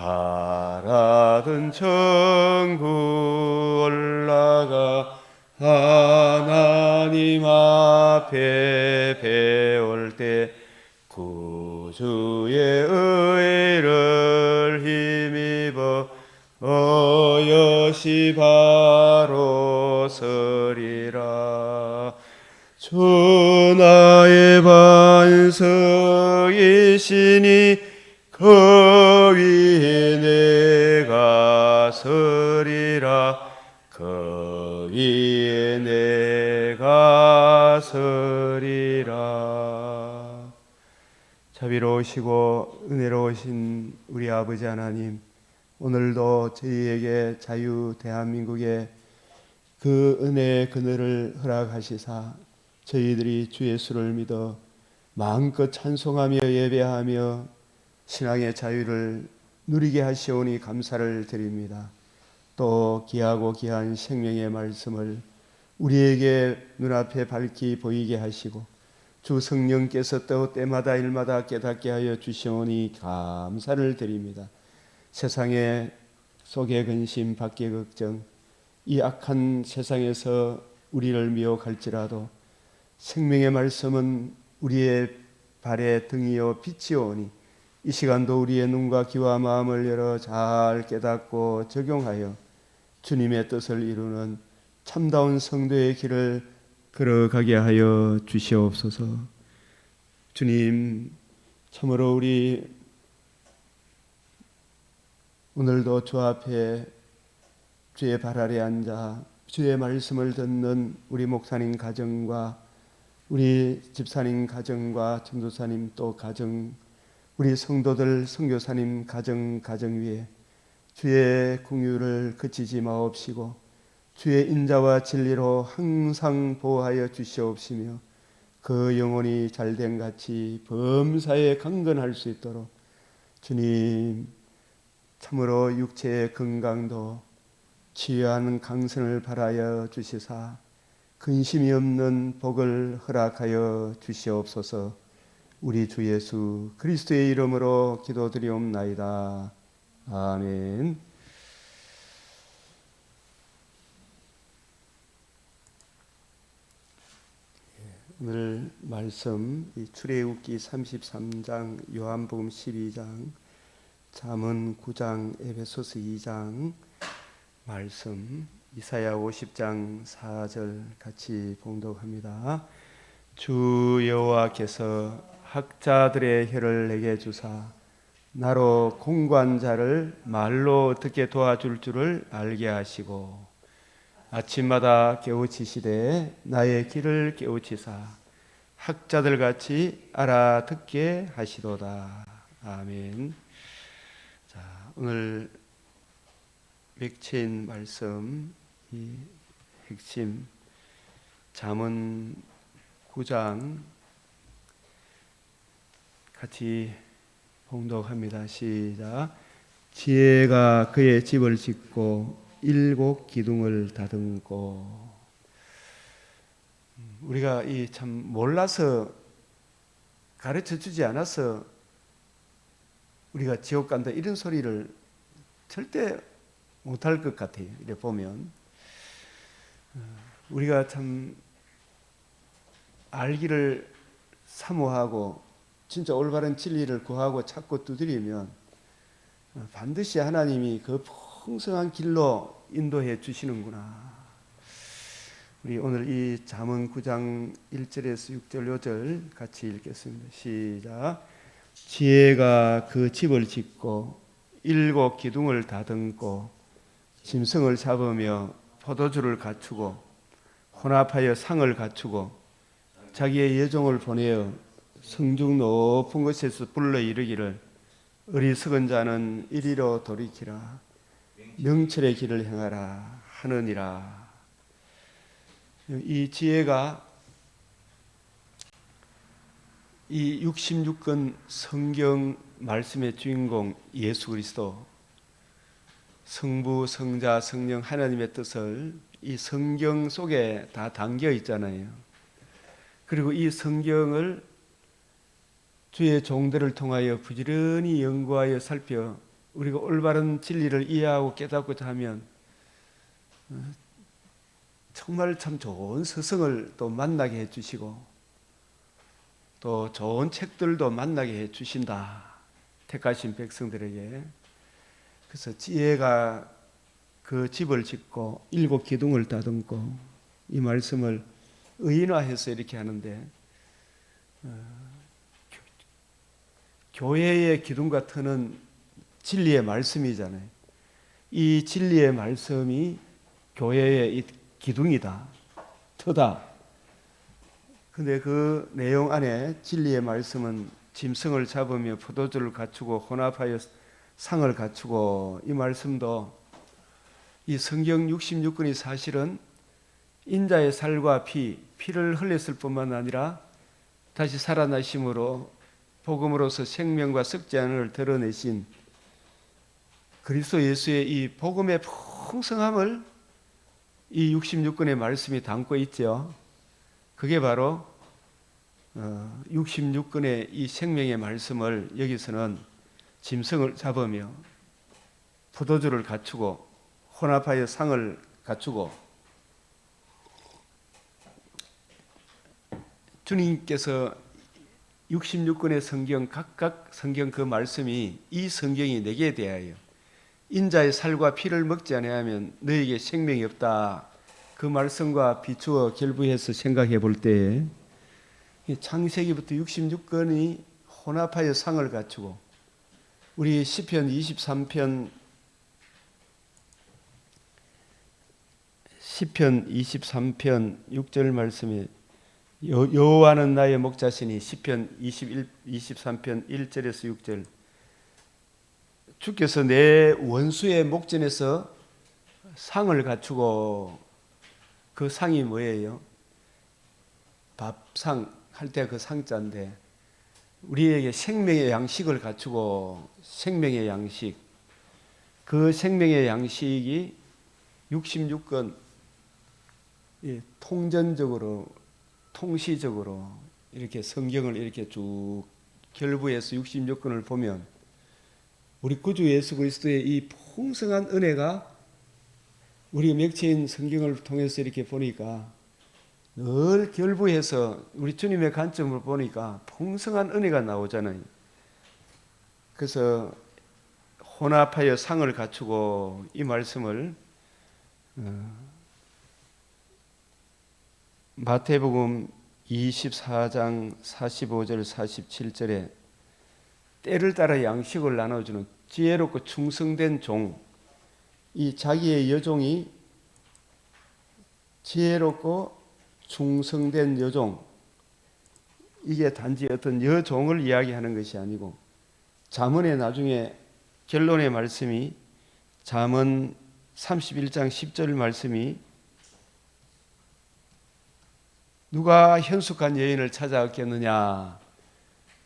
바라던 천국 올라가 하나님 앞에 배울 때 구주의 의를 힘입어 여시 바로 서리라. 주 나의 반석이시니 그 위에 내가 서리라. 그 위에 내가 서리라. 자비로우시고 은혜로우신 우리 아버지 하나님, 오늘도 저희에게 자유 대한민국에 그 은혜의 그늘을 허락하시사 저희들이 주 예수를 믿어 마음껏 찬송하며 예배하며 신앙의 자유를 누리게 하시오니 감사를 드립니다. 또 귀하고 귀한 생명의 말씀을 우리에게 눈앞에 밝히 보이게 하시고 주 성령께서 또 때마다 일마다 깨닫게 하여 주시오니 감사를 드립니다. 세상의 속의 근심, 밖의 걱정, 이 악한 세상에서 우리를 미혹할지라도 생명의 말씀은 우리의 발의 등이요 빛이오니 이 시간도 우리의 눈과 귀와 마음을 열어 잘 깨닫고 적용하여 주님의 뜻을 이루는 참다운 성도의 길을 걸어가게 하여 주시옵소서. 주님, 참으로 우리 오늘도 주 앞에 주의 발 아래 앉아 주의 말씀을 듣는 우리 목사님 가정과 우리 집사님 가정과 전도사님 또 가정, 우리 성도들 선교사님 가정 위에 주의 긍휼을 그치지 마옵시고 주의 인자와 진리로 항상 보호하여 주시옵시며 그 영혼이 잘된 같이 범사에 강건할 수 있도록 주님 참으로 육체의 건강도 치유하는 강선을 바라여 주시사 근심이 없는 복을 허락하여 주시옵소서. 우리 주 예수 그리스도의 이름으로 기도드리옵나이다. 아멘. 오늘 말씀 출애굽기 33장, 요한복음 12장, 잠언 9장, 에베소서 2장 말씀, 이사야 50장 4절 같이 봉독합니다. 주 여호와께서 학자들의 혀를 내게 주사 나로 공고한 자를 말로 듣게 도와줄 줄을 알게 하시고 아침마다 깨우치시되 나의 길을 깨우치사 학자들 같이 알아듣게 하시도다. 아멘. 자, 오늘 맥체인 말씀 이 핵심 잠언 9장 같이 봉독합니다. 시작. 지혜가 그의 집을 짓고 일곱 기둥을 다듬고. 우리가 이 참 몰라서 가르쳐 주지 않아서 우리가 지옥 간다 이런 소리를 절대 못할 것 같아요. 이래 보면 우리가 참 알기를 사모하고 진짜 올바른 진리를 구하고 찾고 두드리면 반드시 하나님이 그 풍성한 길로 인도해 주시는구나. 우리 오늘 이 잠언 9장 1절에서 6절 5절 같이 읽겠습니다. 시작. 지혜가 그 집을 짓고 일곱 기둥을 다듬고 짐승을 잡으며 포도주를 갖추고 혼합하여 상을 갖추고 자기의 여종을 보내어 성중 높은 곳에서 불러 이르기를 어리석은 자는 이리로 돌이키라 명철의 길을 행하라 하느니라. 이 지혜가 이 66권 성경 말씀의 주인공 예수 그리스도, 성부, 성자, 성령 하나님의 뜻을 이 성경 속에 다 담겨 있잖아요. 그리고 이 성경을 주의 종들을 통하여 부지런히 연구하여 살펴 우리가 올바른 진리를 이해하고 깨닫고자 하면 정말 참 좋은 스승을 또 만나게 해주시고 또 좋은 책들도 만나게 해주신다. 택하신 백성들에게. 그래서 지혜가 그 집을 짓고 7 기둥을 다듬고 이 말씀을 의인화해서 이렇게 하는데 교회의 기둥과 터는 진리의 말씀이잖아요. 이 진리의 말씀이 교회의 이 기둥이다, 터다. 근데 그 내용 안에 진리의 말씀은 짐승을 잡으며 포도주를 갖추고 혼합하여 상을 갖추고, 이 말씀도 이 성경 66권이 사실은 인자의 살과 피를 흘렸을 뿐만 아니라 다시 살아나심으로 복음으로서 생명과 썩지 않음을 드러내신 그리스도 예수의 이 복음의 풍성함을 이 66권의 말씀이 담고 있죠. 그게 바로 66권의 이 생명의 말씀을 여기서는 짐승을 잡으며 포도주를 갖추고 혼합하여 상을 갖추고, 주님께서 66권의 성경 각각 성경 그 말씀이 이 성경이 내게 대하여 인자의 살과 피를 먹지 아니하면 너에게 생명이 없다. 그 말씀과 비추어 결부해서 생각해 볼 때에 창세기부터 66권이 혼합하여 상을 갖추고, 우리 시편 23편 6절 말씀에 여호와는 나의 목자시니, 시편 23편 1절에서 6절, 주께서 내 원수의 목전에서 상을 갖추고, 그 상이 뭐예요? 밥상 할 때 그 상자인데, 우리에게 생명의 양식을 갖추고, 생명의 양식, 그 생명의 양식이 66권 통전적으로 통시적으로 이렇게 성경을 이렇게 쭉 결부해서 66권을 보면 우리 구주 예수 그리스도의 이 풍성한 은혜가 우리가 맺힌 성경을 통해서 이렇게 보니까 늘 결부해서 우리 주님의 관점으로 보니까 풍성한 은혜가 나오잖아요. 그래서 혼합하여 상을 갖추고, 이 말씀을 마태복음 24장 45절 47절에 때를 따라 양식을 나눠주는 지혜롭고 충성된 종, 이 자기의 여종이 지혜롭고 충성된 여종, 이게 단지 어떤 여종을 이야기하는 것이 아니고, 잠언의 나중에 결론의 말씀이 잠언 31장 10절 말씀이 누가 현숙한 여인을 찾아왔겠느냐,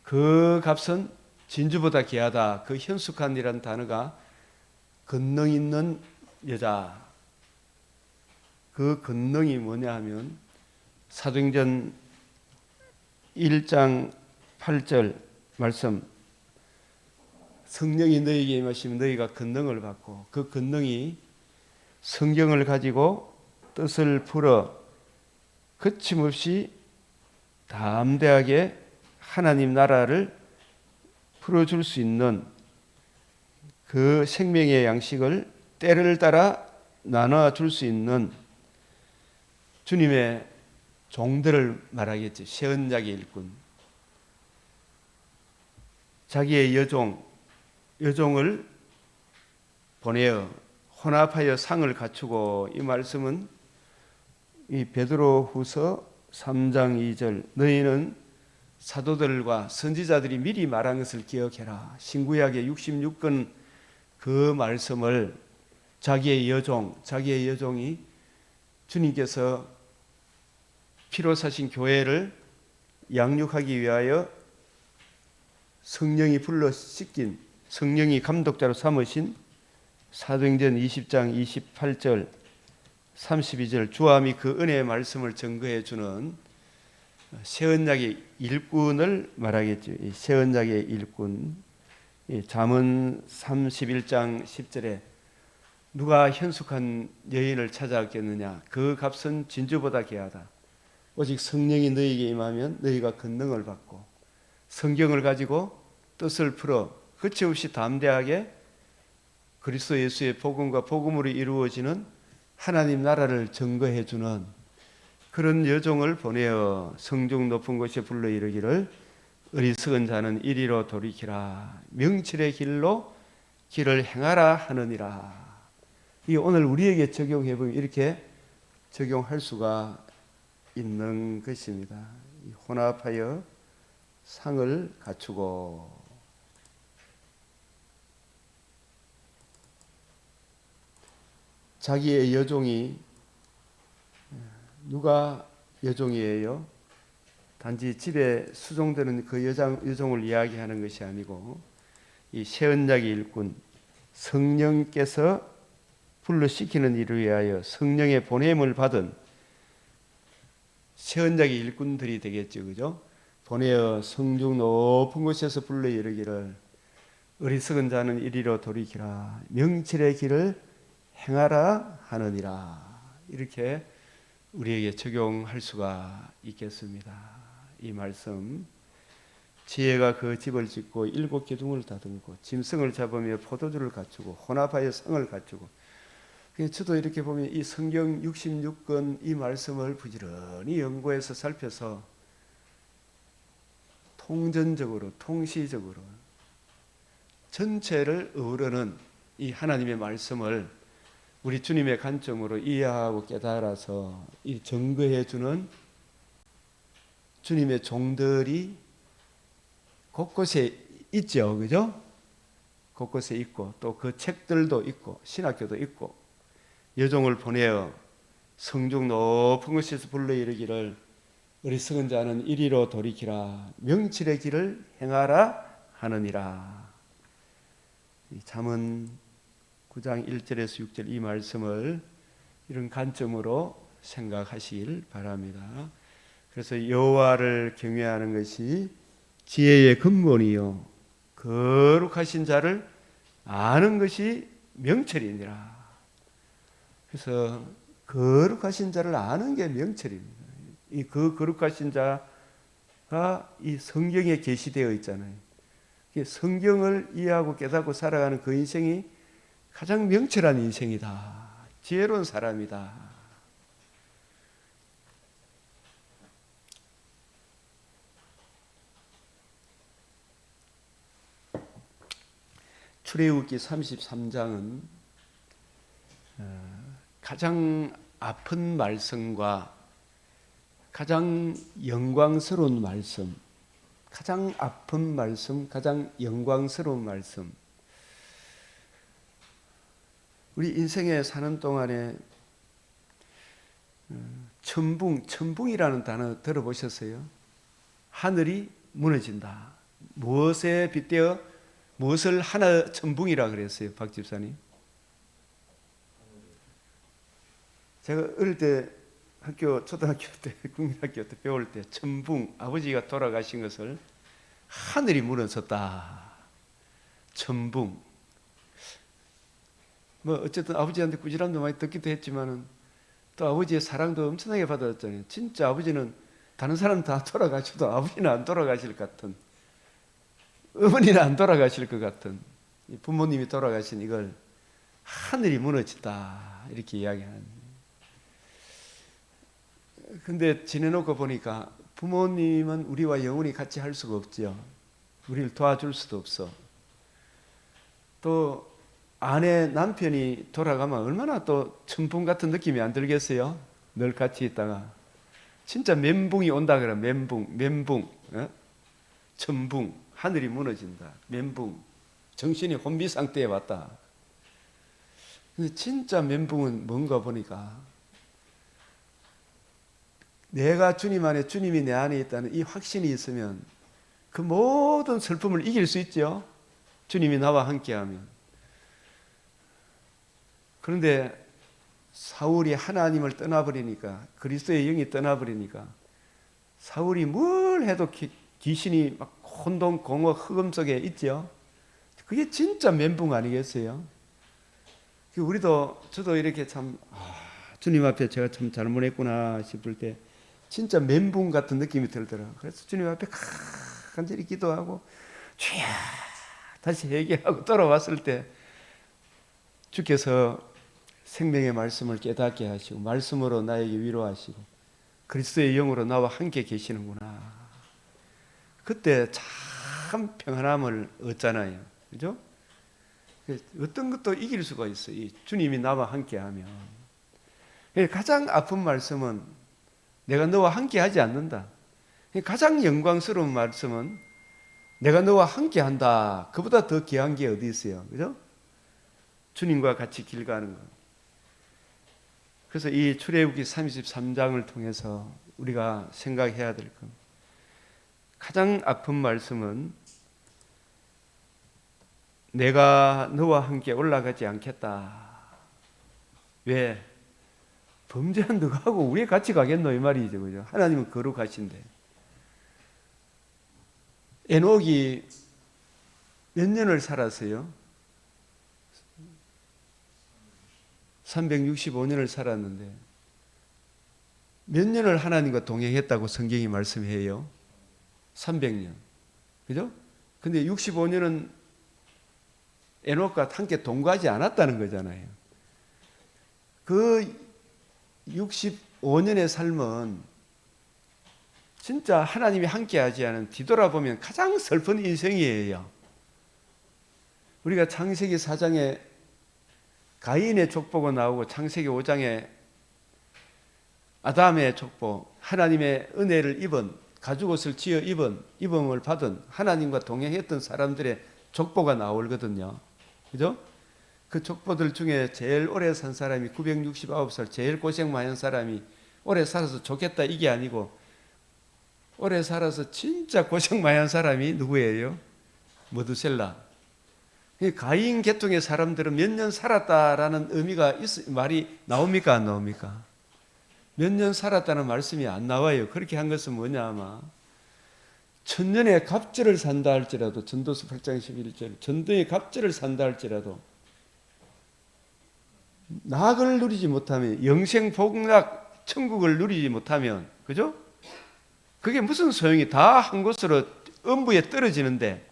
그 값은 진주보다 귀하다. 그 현숙한이라는 단어가 권능 있는 여자, 그 권능이 뭐냐 하면 사도행전 1장 8절 말씀, 성령이 너희에게 임하시면 너희가 권능을 받고, 그 권능이 성경을 가지고 뜻을 풀어 거침없이 담대하게 하나님 나라를 풀어줄 수 있는 그 생명의 양식을 때를 따라 나눠줄 수 있는 주님의 종들을 말하겠죠. 새 언약의 일꾼, 자기의 여종을 보내어 혼합하여 상을 갖추고, 이 말씀은 이 베드로후서 3장 2절, 너희는 사도들과 선지자들이 미리 말한 것을 기억해라. 신구약의 66권 그 말씀을 자기의 여종이 주님께서 피로 사신 교회를 양육하기 위하여 성령이 불러 씻긴, 성령이 감독자로 삼으신 사도행전 20장 28절 32절 주함이 그 은혜의 말씀을 증거해 주는 새 언약의 일꾼을 말하겠죠. 새 언약의 일꾼, 이 잠언 31장 10절에 누가 현숙한 여인을 찾아왔겠느냐? 그 값은 진주보다 귀하다. 오직 성령이 너희에게 임하면 너희가 권능을 받고 성경을 가지고 뜻을 풀어 거침없이 담대하게 그리스도 예수의 복음과 복음으로 이루어지는 하나님 나라를 증거해 주는 그런 여종을 보내어 성중 높은 곳에 불러 이르기를 어리석은 자는 이리로 돌이키라 명철의 길로 길을 행하라 하느니라. 이 오늘 우리에게 적용해 보면 이렇게 적용할 수가 있는 것입니다. 혼합하여 상을 갖추고 자기의 여종이 누가 여종이에요? 단지 집에 수종되는 그 여종을 이야기하는 것이 아니고 이 새언약의 일꾼 성령께서 불러시키는 일을 위하여 성령의 보냄을 받은 새언약의 일꾼들이 되겠죠, 그죠? 보내어 성중 높은 곳에서 불러 이르기를 어리석은 자는 이리로 돌이키라 명철의 길을 행하라 하느니라. 이렇게 우리에게 적용할 수가 있겠습니다. 이 말씀 지혜가 그 집을 짓고 7 기둥을 다듬고 짐승을 잡으며 포도주를 갖추고 혼합하여 성을 갖추고. 저도 이렇게 보면 이 성경 66권 이 말씀을 부지런히 연구해서 살펴서 통전적으로 통시적으로 전체를 어우르는 이 하나님의 말씀을 우리 주님의 관점으로 이해하고 깨달아서 이 증거해 주는 주님의 종들이 곳곳에 있죠, 그죠? 곳곳에 있고 또 그 책들도 있고 신학교도 있고 여종을 보내어 성중 높은 곳에서 불러 이르기를 어리석은 자는 이리로 돌이키라 명철의 길을 행하라 하느니라. 잠언 9장 1절에서 6절 이 말씀을 이런 관점으로 생각하시길 바랍니다. 그래서 여호와를 경외하는 것이 지혜의 근본이요 거룩하신 자를 아는 것이 명철이니라. 그래서 거룩하신 자를 아는 게 명철입니다. 이 그 거룩하신 자가 이 성경에 계시되어 있잖아요. 성경을 이해하고 깨닫고 살아가는 그 인생이 가장 명철한 인생이다. 지혜로운 사람이다. 출애굽기 33장은 가장 아픈 말씀과 가장 영광스러운 말씀, 가장 아픈 말씀, 가장 영광스러운 말씀. 우리 인생에 사는 동안에 천붕이라는 단어 들어보셨어요? 하늘이 무너진다. 무엇에 빗대어 무엇을 하나 천붕이라 그랬어요, 박 집사님? 제가 어릴 때 초등학교 때, 국민학교 때 배울 때 천붕, 아버지가 돌아가신 것을 하늘이 무너졌다. 천붕. 어쨌든 아버지한테 꾸지람도 많이 듣기도 했지만은 또 아버지의 사랑도 엄청나게 받았잖아요. 진짜 아버지는 다른 사람 다 돌아가셔도 아버지는 안 돌아가실 것 같은, 어머니는 안 돌아가실 것 같은, 부모님이 돌아가신 이걸 하늘이 무너졌다 이렇게 이야기하는. 근데 지내놓고 보니까 부모님은 우리와 영원히 같이 할 수가 없죠. 우리를 도와줄 수도 없어. 또 아내 남편이 돌아가면 얼마나 또 천붕 같은 느낌이 안 들겠어요? 늘 같이 있다가 진짜 멘붕이 온다 그래. 멘붕, 천붕, 하늘이 무너진다. 멘붕, 정신이 혼비 상태에 왔다. 근데 진짜 멘붕은 뭔가 보니까 내가 주님 안에, 주님이 내 안에 있다는 이 확신이 있으면 그 모든 슬픔을 이길 수 있죠. 주님이 나와 함께하면. 그런데 사울이 하나님을 떠나버리니까, 그리스도의 영이 떠나버리니까 사울이 뭘 해도 귀신이 막 혼돈, 공허, 흑암 속에 있죠. 그게 진짜 멘붕 아니겠어요? 저도 이렇게 참, 주님 앞에 제가 참 잘못했구나 싶을 때 진짜 멘붕 같은 느낌이 들더라고요. 그래서 주님 앞에 간절히 기도하고 주야 다시 회개하고 돌아왔을 때 주께서 생명의 말씀을 깨닫게 하시고 말씀으로 나에게 위로하시고 그리스도의 영으로 나와 함께 계시는구나. 그때 참 평안함을 얻잖아요. 그죠? 어떤 것도 이길 수가 있어요. 주님이 나와 함께 하면. 가장 아픈 말씀은 내가 너와 함께 하지 않는다. 가장 영광스러운 말씀은 내가 너와 함께 한다. 그보다 더 귀한 게 어디 있어요? 그죠? 주님과 같이 길 가는 것. 그래서 이 출애굽기 33장을 통해서 우리가 생각해야 될 것. 가장 아픈 말씀은 내가 너와 함께 올라가지 않겠다. 왜? 범죄한 너하고 우리 같이 가겠노? 이 말이죠. 그죠? 하나님은 거룩하신데. 에녹이 몇 년을 살았어요? 365년을 살았는데 몇 년을 하나님과 동행했다고 성경이 말씀해요? 300년. 그죠? 근데 65년은 에녹과 함께 동거하지 않았다는 거잖아요. 그 65년의 삶은 진짜 하나님이 함께하지 않은 뒤돌아보면 가장 슬픈 인생이에요. 우리가 창세기 4장에 가인의 족보가 나오고 창세기 5장에 아담의 족보, 하나님의 은혜를 입은 가죽옷을 지어 입음을 받은 하나님과 동행했던 사람들의 족보가 나오거든요. 그죠? 그 족보들 중에 제일 오래 산 사람이 969살, 제일 고생 많이 한 사람이 오래 살아서 좋겠다 이게 아니고 오래 살아서 진짜 고생 많이 한 사람이 누구예요? 머두셀라. 가인 계통의 사람들은 몇 년 살았다라는 의미가 말이 나옵니까 안 나옵니까? 몇 년 살았다는 말씀이 안 나와요. 그렇게 한 것은 뭐냐 아마 천년의 갑절을 산다 할지라도 전도서 8장 11절 전도의 갑절을 산다 할지라도 낙을 누리지 못하면 영생 복락 천국을 누리지 못하면 그죠? 그게 무슨 소용이 다 한 곳으로 음부에 떨어지는데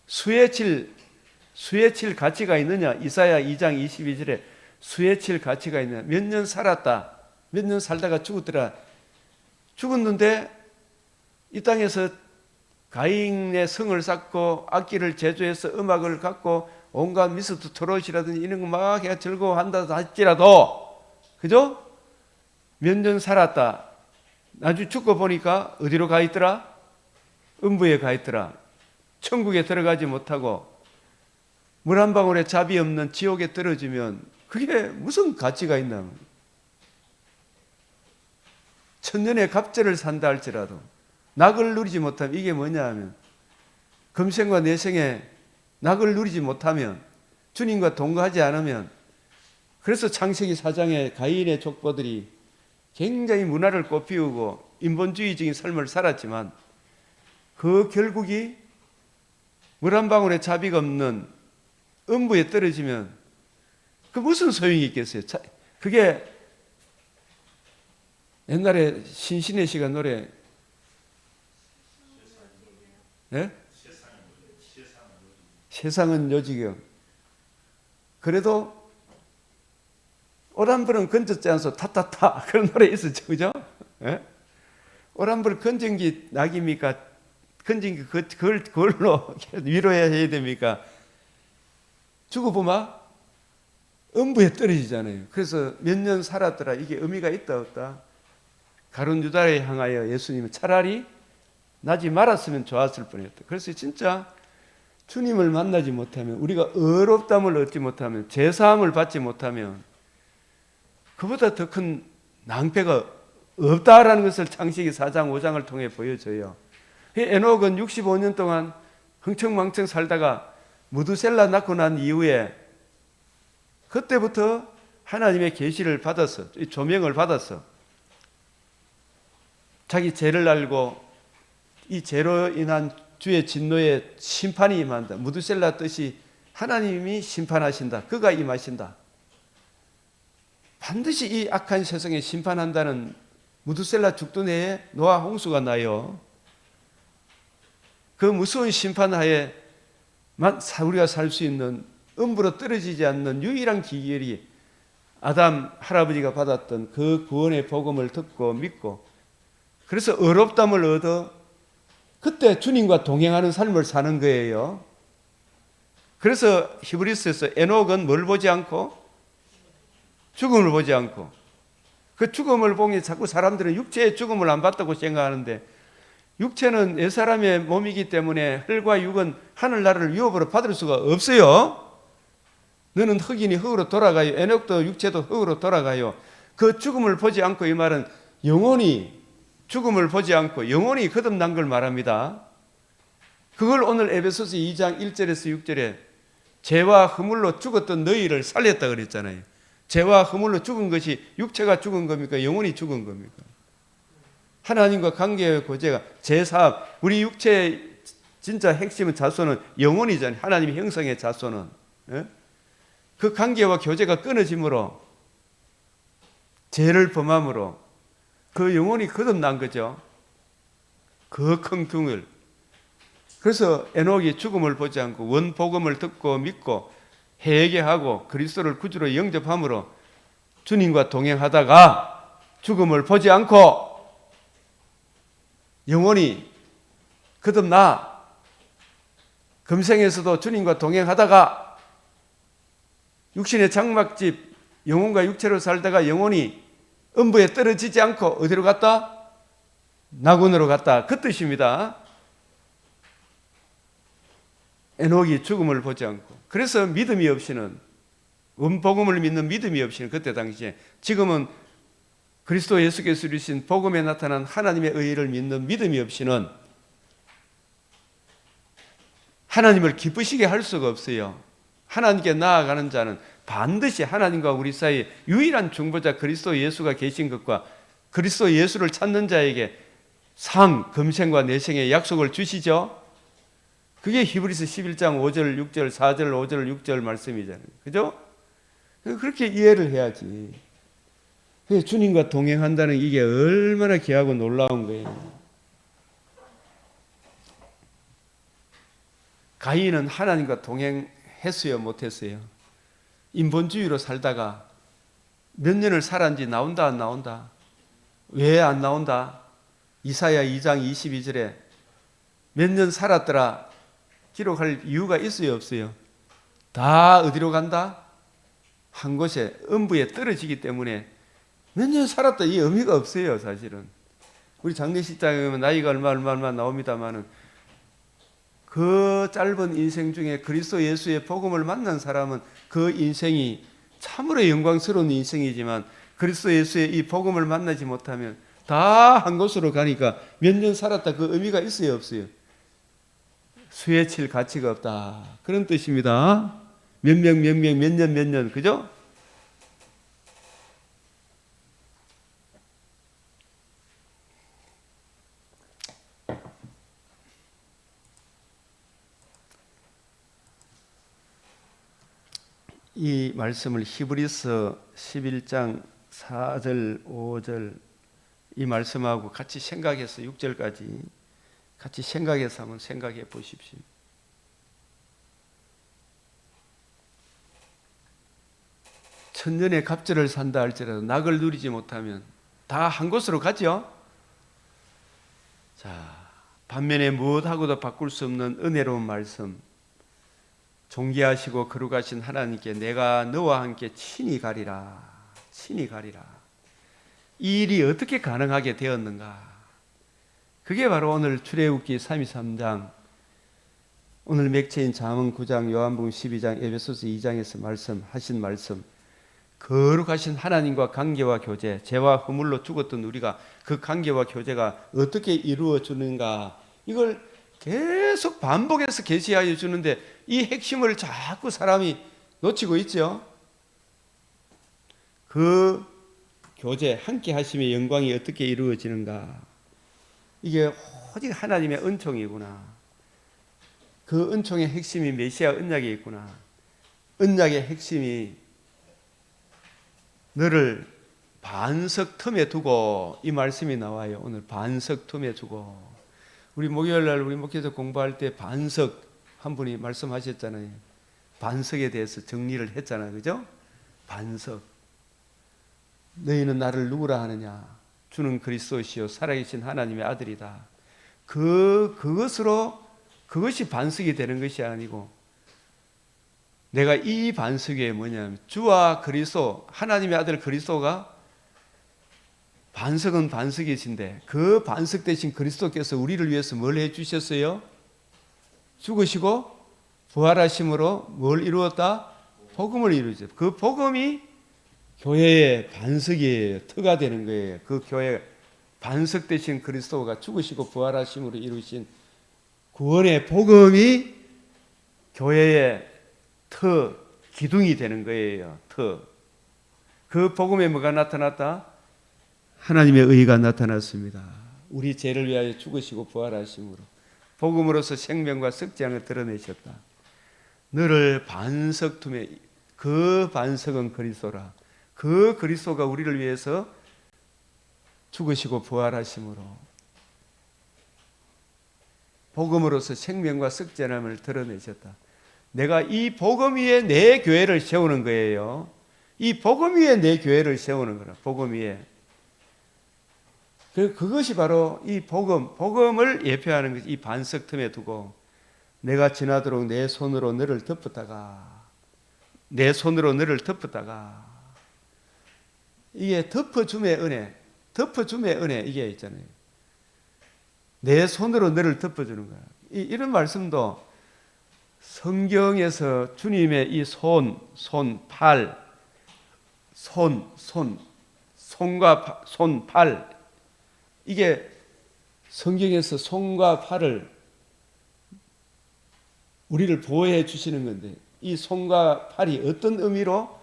수에 칠 가치가 있느냐? 이사야 2장 22절에 수에 칠 가치가 있느냐? 몇 년 살았다. 몇 년 살다가 죽었더라. 죽었는데 이 땅에서 가인의 성을 쌓고 악기를 제조해서 음악을 갖고 온갖 미스터 트롯이라든지 이런 거 막 해야 즐거워한다 할지라도 그죠? 몇 년 살았다. 나중에 죽고 보니까 어디로 가 있더라? 음부에 가 있더라. 천국에 들어가지 못하고 물 한 방울에 잡이 없는 지옥에 떨어지면 그게 무슨 가치가 있나? 천년의 갑절을 산다 할지라도 낙을 누리지 못하면 이게 뭐냐 하면 금생과 내생에 낙을 누리지 못하면 주님과 동거하지 않으면 그래서 창세기 4장에 가인의 족보들이 굉장히 문화를 꽃피우고 인본주의적인 삶을 살았지만 그 결국이 물 한 방울에 자비가 없는 음부에 떨어지면 그 무슨 소용이 있겠어요? 그게 옛날에 신신의 씨가 노래 네? 세상은 요지경 그래도 오란불은 건졌지 않소 타타타 그런 노래 있었죠. 그죠? 네? 오란불 건전기 낙입니까? 건전기 그걸로 위로해야 됩니까? 죽어보면 음부에 떨어지잖아요. 그래서 몇 년 살았더라. 이게 의미가 있다 없다? 가룟 유다에 향하여 예수님은 차라리 나지 말았으면 좋았을 뻔했다. 그래서 진짜 주님을 만나지 못하면 우리가 의롭다함을 얻지 못하면 제사함을 받지 못하면 그보다 더 큰 낭패가 없다라는 것을 창세기 4장 5장을 통해 보여줘요. 에녹은 65년 동안 흥청망청 살다가 무두셀라 낳고 난 이후에 그때부터 하나님의 계시를 받았어. 조명을 받았어. 자기 죄를 알고 이 죄로 인한 주의 진노의 심판이 임한다. 무드셀라 뜻이 하나님이 심판하신다. 그가 임하신다. 반드시 이 악한 세상에 심판한다는 무드셀라 죽던 해에 노아 홍수가 나요. 그 무서운 심판하에 우리가 살 수 있는 음부로 떨어지지 않는 유일한 기결이 아담 할아버지가 받았던 그 구원의 복음을 듣고 믿고 그래서 의롭담을 얻어 그때 주님과 동행하는 삶을 사는 거예요. 그래서 히브리서에서 에녹은 뭘 보지 않고 죽음을 보지 않고 그 죽음을 보니 자꾸 사람들은 육체의 죽음을 안 봤다고 생각하는데 육체는 옛사람의 몸이기 때문에 흙과 육은 하늘나라를 유업으로 받을 수가 없어요. 너는 흙이니 흙으로 돌아가요. 에녹도 육체도 흙으로 돌아가요. 그 죽음을 보지 않고 이 말은 영원히 죽음을 보지 않고 영원히 거듭난 걸 말합니다. 그걸 오늘 에베소서 2장 1절에서 6절에 죄와 허물로 죽었던 너희를 살렸다 그랬잖아요. 죄와 허물로 죽은 것이 육체가 죽은 겁니까? 영원히 죽은 겁니까? 하나님과 관계의 교제가 제4 우리 육체의 진짜 핵심은 자손은 영혼이잖아요. 하나님의 형상의 자손은 그 관계와 교제가 끊어짐으로 죄를 범함으로 그 영혼이 거듭난 거죠. 그 큰 등을. 그래서 에녹이 죽음을 보지 않고 원복음을 듣고 믿고 회개하고 그리스도를 구주로 영접함으로 주님과 동행하다가 죽음을 보지 않고 영원히 거듭나 금생에서도 주님과 동행하다가 육신의 장막집 영혼과 육체로 살다가 영원히 음부에 떨어지지 않고 어디로 갔다? 낙원으로 갔다. 그 뜻입니다. 에녹이 죽음을 보지 않고 그래서 믿음이 없이는 원복음을 믿는 믿음이 없이는 그때 당시에 지금은 그리스도 예수께서 이루신 복음에 나타난 하나님의 의를 믿는 믿음이 없이는 하나님을 기쁘시게 할 수가 없어요. 하나님께 나아가는 자는 반드시 하나님과 우리 사이에 유일한 중보자 그리스도 예수가 계신 것과 그리스도 예수를 찾는 자에게 금생과 내생의 약속을 주시죠. 그게 히브리서 11장 5절, 6절, 4절, 5절, 6절 말씀이잖아요. 그죠? 그렇게 이해를 해야지. 주님과 동행한다는 이게 얼마나 귀하고 놀라운 거예요. 가인은 하나님과 동행했어요, 못했어요? 인본주의로 살다가 몇 년을 살았는지 나온다, 안 나온다? 왜 안 나온다? 이사야 2장 22절에 몇 년 살았더라 기록할 이유가 있어요, 없어요? 다 어디로 간다? 한 곳에 음부에 떨어지기 때문에 몇 년 살았다 이 의미가 없어요, 사실은. 우리 장례식장에 가면 나이가 얼마 나옵니다만은 그 짧은 인생 중에 그리스도 예수의 복음을 만난 사람은 그 인생이 참으로 영광스러운 인생이지만 그리스도 예수의 이 복음을 만나지 못하면 다 한 곳으로 가니까 몇 년 살았다 그 의미가 있어요, 없어요? 수에 칠 가치가 없다. 그런 뜻입니다. 몇 년, 그죠? 이 말씀을 히브리서 11장 4절, 5절 이 말씀하고 같이 생각해서 6절까지 같이 생각해서 한번 생각해 보십시오. 천년의 갑절을 산다 할지라도 낙을 누리지 못하면 다 한 곳으로 가죠. 자, 반면에 무엇하고도 바꿀 수 없는 은혜로운 말씀, 존귀하시고 거룩하신 하나님께 내가 너와 함께 친히 가리라. 이 일이 어떻게 가능하게 되었는가? 그게 바로 오늘 출애굽기 33장, 오늘 맥체인 잠언 9장, 요한복음 12장, 에베소서 2장에서 말씀하신 말씀, 거룩하신 하나님과 관계와 교제, 죄와 허물로 죽었던 우리가 그 관계와 교제가 어떻게 이루어지는가, 이걸 계속 반복해서 계시하여 주는데 이 핵심을 자꾸 사람이 놓치고 있죠. 그 교제, 함께 하심의 영광이 어떻게 이루어지는가, 이게 오직 하나님의 은총이구나. 그 은총의 핵심이 메시아 언약에 있구나. 언약의 핵심이 너를 반석 틈에 두고, 이 말씀이 나와요. 오늘 반석 틈에 두고. 우리 목요일날 우리 목회에서 공부할 때 반석 한 분이 말씀하셨잖아요. 반석에 대해서 정리를 했잖아요. 그죠? 반석. 너희는 나를 누구라 하느냐? 주는 그리스도시요 살아계신 하나님의 아들이다. 그것이 반석이 되는 것이 아니고, 내가 이 반석에 뭐냐면 주와 그리스도, 하나님의 아들 그리스도가 반석은 반석이신데, 그 반석 대신 그리스도께서 우리를 위해서 뭘 해주셨어요? 죽으시고 부활하심으로 뭘 이루었다? 복음을 이루죠. 그 복음이 교회의 반석이에요. 터가 되는 거예요. 그 교회 반석 대신 그리스도가 죽으시고 부활하심으로 이루신 구원의 복음이 교회의 터, 기둥이 되는 거예요. 터. 그 복음에 뭐가 나타났다? 하나님의 의가 나타났습니다. 우리 죄를 위하여 죽으시고 부활하심으로 복음으로서 생명과 썩지 않을 드러내셨다. 너를 반석 틈에, 그 반석은 그리스도라. 그 그리스도가 우리를 위해서 죽으시고 부활하심으로 복음으로서 생명과 썩지 않음을 드러내셨다. 내가 이 복음 위에 내 교회를 세우는 거예요. 이 복음 위에 내 교회를 세우는 거라. 복음 위에. 그것이 바로 이 복음을 예표하는 것이, 이 반석 틈에 두고 내가 지나도록 내 손으로 너를 덮었다가, 이게 덮어줌의 은혜, 이게 있잖아요. 내 손으로 너를 덮어주는 거야. 이런 말씀도 성경에서 주님의 이 손과 팔, 이게 성경에서 손과 팔을 우리를 보호해 주시는 건데, 이 손과 팔이 어떤 의미로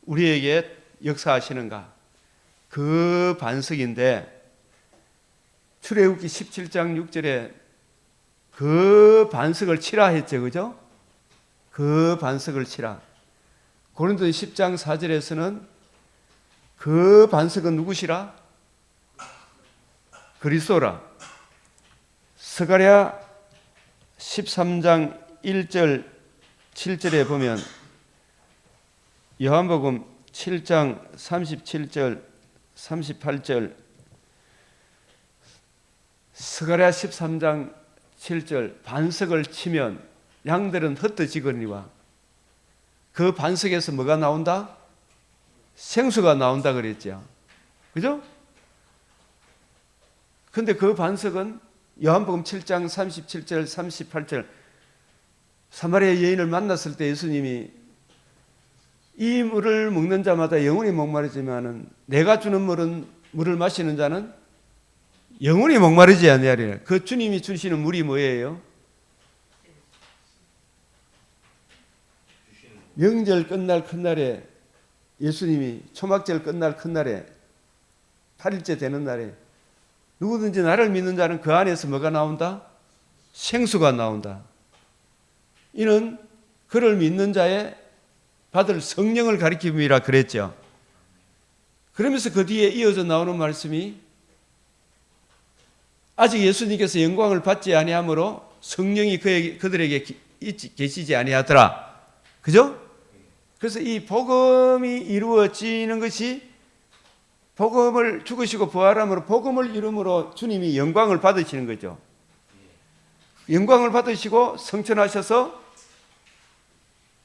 우리에게 역사하시는가? 그 반석인데, 출애굽기 17장 6절에 그 반석을 치라 했죠. 그죠? 그 반석을 치라. 고린도 10장 4절에서는 그 반석은 누구시라? 그리스도라. 스가랴 13장 1절 7절에 보면, 요한복음 7장 37절 38절, 스가랴 13장 7절, 반석을 치면 양들은 흩어지거니와, 그 반석에서 뭐가 나온다? 생수가 나온다 그랬죠. 그죠? 근데 그 반석은 요한복음 7장 37절 38절, 사마리아 여인을 만났을 때 예수님이 이 물을 먹는 자마다 영원히 목마르지만은 내가 주는 물을 마시는 자는 영원히 목마르지 아니하리라. 그 주님이 주시는 물이 뭐예요? 명절 끝날 큰날에, 예수님이 초막절 끝날 큰날에, 8일째 되는 날에 누구든지 나를 믿는 자는 그 안에서 뭐가 나온다? 생수가 나온다. 이는 그를 믿는 자의 받을 성령을 가리킴이라 그랬죠. 그러면서 그 뒤에 이어져 나오는 말씀이, 아직 예수님께서 영광을 받지 아니하므로 성령이 그들에게 계시지 아니하더라. 그죠? 그래서 이 복음이 이루어지는 것이, 복음을 죽으시고 부활함으로 복음을 이름으로 주님이 영광을 받으시는 거죠. 영광을 받으시고 성천하셔서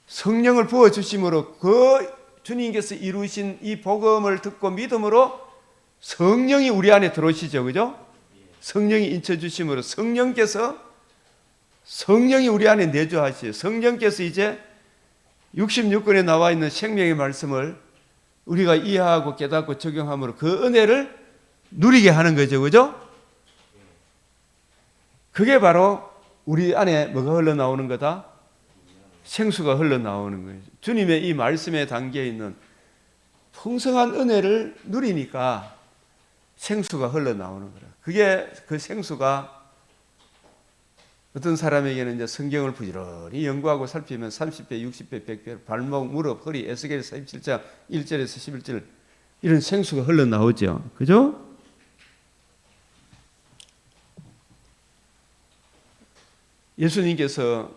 성령을 부어주심으로 그 주님께서 이루신 이 복음을 듣고 믿음으로 성령이 우리 안에 들어오시죠. 그죠? 성령이 인쳐주심으로 성령이 우리 안에 내주하시죠. 성령께서 이제 66권에 나와 있는 생명의 말씀을 우리가 이해하고 깨닫고 적용함으로 그 은혜를 누리게 하는 거죠. 그죠? 그게 바로 우리 안에 뭐가 흘러나오는 거다? 생수가 흘러나오는 거예요. 주님의 이 말씀에 담겨 있는 풍성한 은혜를 누리니까 생수가 흘러나오는 거라. 그게, 그 생수가 어떤 사람에게는 이제 성경을 부지런히 연구하고 살피면 30배, 60배, 100배, 발목, 무릎, 허리, 에스겔 47장 1절에서 11절 이런 생수가 흘러나오죠. 그죠? 예수님께서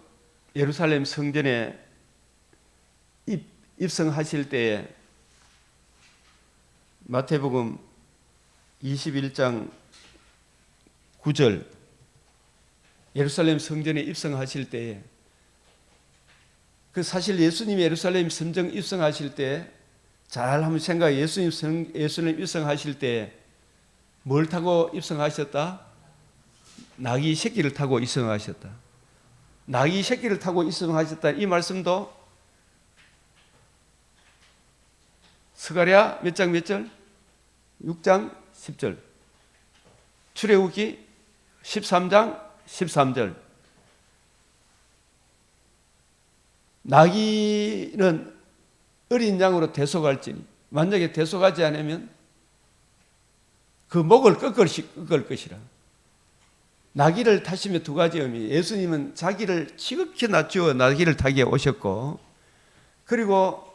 예루살렘 성전에 입성하실 때에 마태복음 21장 9절 예루살렘 성전에 입성하실 때에 그 사실 예수님이 예루살렘 성전 입성하실 때 잘 한번 생각해. 예수님 입성하실 때 뭘 타고 입성하셨다? 나귀 새끼를 타고 입성하셨다. 나귀 새끼를 타고 입성하셨다. 이 말씀도 스가랴 몇 장 몇 절? 6장 10절. 출애굽기 13장 13절. 나귀는 어린 양으로 대속할지니 만약에 대속하지 않으면 그 목을 꺾을 것이라. 나귀를 타시며 두 가지 의미. 예수님은 자기를 지극히 낮추어 나귀를 타게 오셨고, 그리고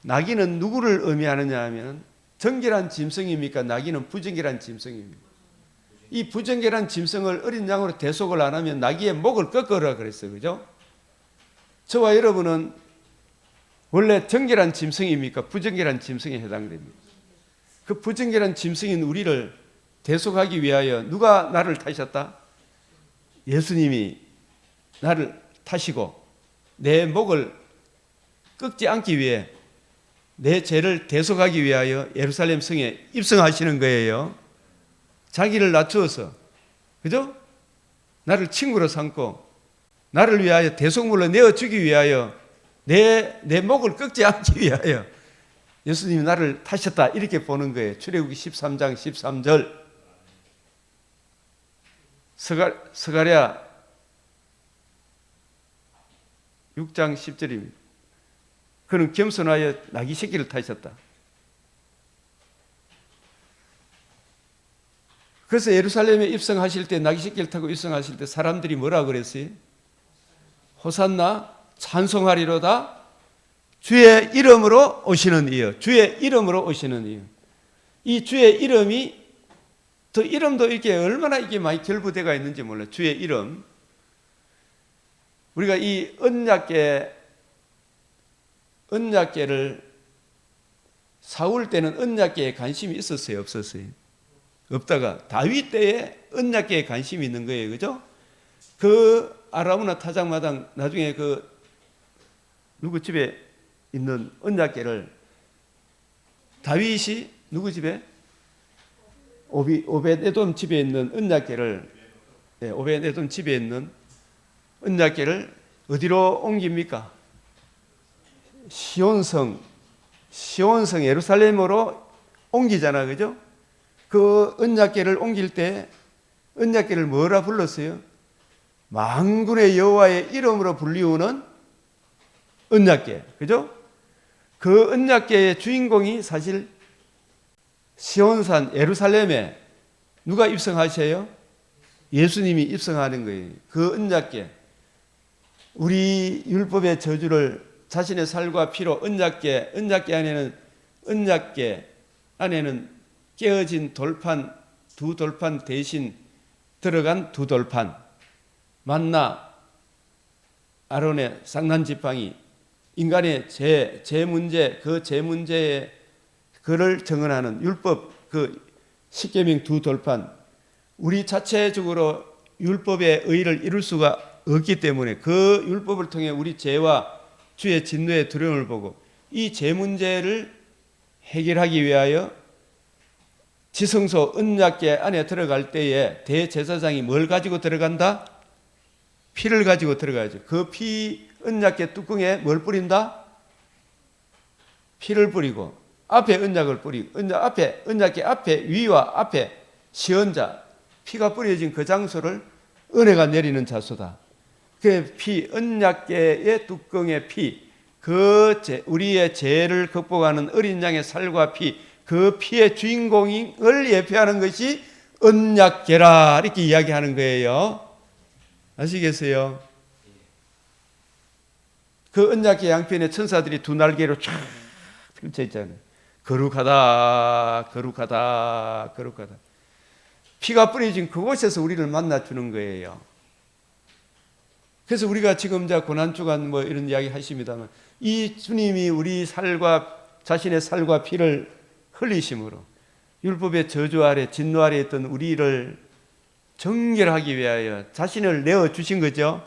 나귀는 누구를 의미하느냐 하면 정결한 짐승입니까? 나귀는 부정결한 짐승입니다. 이 부정결한 짐승을 어린 양으로 대속을 안 하면 나귀의 목을 꺾으라 그랬어요. 그죠? 저와 여러분은 원래 정결한 짐승입니까? 부정결한 짐승에 해당됩니다. 그 부정결한 짐승인 우리를 대속하기 위하여 누가 나를 타셨다? 예수님이 나를 타시고 내 목을 꺾지 않기 위해 내 죄를 대속하기 위하여 예루살렘 성에 입성하시는 거예요. 자기를 낮추어서, 그죠? 나를 친구로 삼고 나를 위하여 대속물로 내어주기 위하여 내 목을 꺾지 않기 위하여 예수님이 나를 타셨다 이렇게 보는 거예요. 출애굽기 13장 13절 스가랴 6장 10절입니다. 그는 겸손하여 나귀 새끼를 타셨다. 그래서 예루살렘에 입성하실 때 나귀 새끼를 타고 입성하실 때 사람들이 뭐라 그랬어요? 호산나 찬송하리로다 주의 이름으로 오시는 이여. 주의 이름으로 오시는 이여. 이 주의 이름이 또 이름도 이렇게 얼마나 이게 많이 결부되어 있는지 몰라요. 주의 이름. 우리가 이 언약궤를 사울 때는 언약궤에 관심이 있었어요, 없었어요? 없다가 다윗 때에 언약궤에 관심이 있는 거예요. 그죠? 그 아라우나 타작마당 나중에 그 누구 집에 있는 언약궤를 다윗이 누구 집에? 오벳에돔 집에 있는 언약궤를 오벳에돔 집에 있는 언약궤를 어디로 옮깁니까? 시온성 예루살렘으로 옮기잖아, 그죠? 그 언약궤를 옮길 때 언약궤를 뭐라 불렀어요? 만군의 여호와의 이름으로 불리우는 언약궤, 그죠? 그 언약궤의 주인공이 사실 시온산 예루살렘에 누가 입성하셔요? 예수님이 입성하는 거예요. 그 언약궤, 우리 율법의 저주를 자신의 살과 피로 언약궤 안에는 깨어진 돌판, 두 돌판 대신 들어간 두 돌판, 만나 아론의 상난지팡이, 인간의 죄 문제, 그 죄 문제에 그를 정언하는 율법, 그 십계명 두 돌판, 우리 자체적으로 율법의 의를 이룰 수가 없기 때문에 그 율법을 통해 우리 죄와 주의 진노의 두려움을 보고 이 죄 문제를 해결하기 위하여 지성소 언약궤 안에 들어갈 때에 대제사장이 뭘 가지고 들어간다? 피를 가지고 들어가야죠. 그 피 언약궤 뚜껑에 뭘 뿌린다? 피를 뿌리고 앞에 언약을 뿌리고 언약궤 앞에 위와 앞에 시언자 피가 뿌려진 그 장소를 은혜가 내리는 자소다. 그 피 언약궤의 뚜껑의 피, 그 우리의 죄를 극복하는 어린 양의 살과 피, 그 피의 주인공을 예표하는 것이 언약궤라 이렇게 이야기하는 거예요. 아시겠어요? 그 언약궤 양편에 천사들이 두 날개로 쫙 펼쳐 있잖아요. 거룩하다, 거룩하다, 거룩하다. 피가 뿌려진 그곳에서 우리를 만나주는 거예요. 그래서 우리가 지금 고난주간 뭐 이런 이야기 하십니다만, 이 주님이 우리 살과 자신의 살과 피를 흘리심으로 율법의 저주 아래, 진노 아래 있던 우리를 정결하기 위하여 자신을 내어주신 거죠.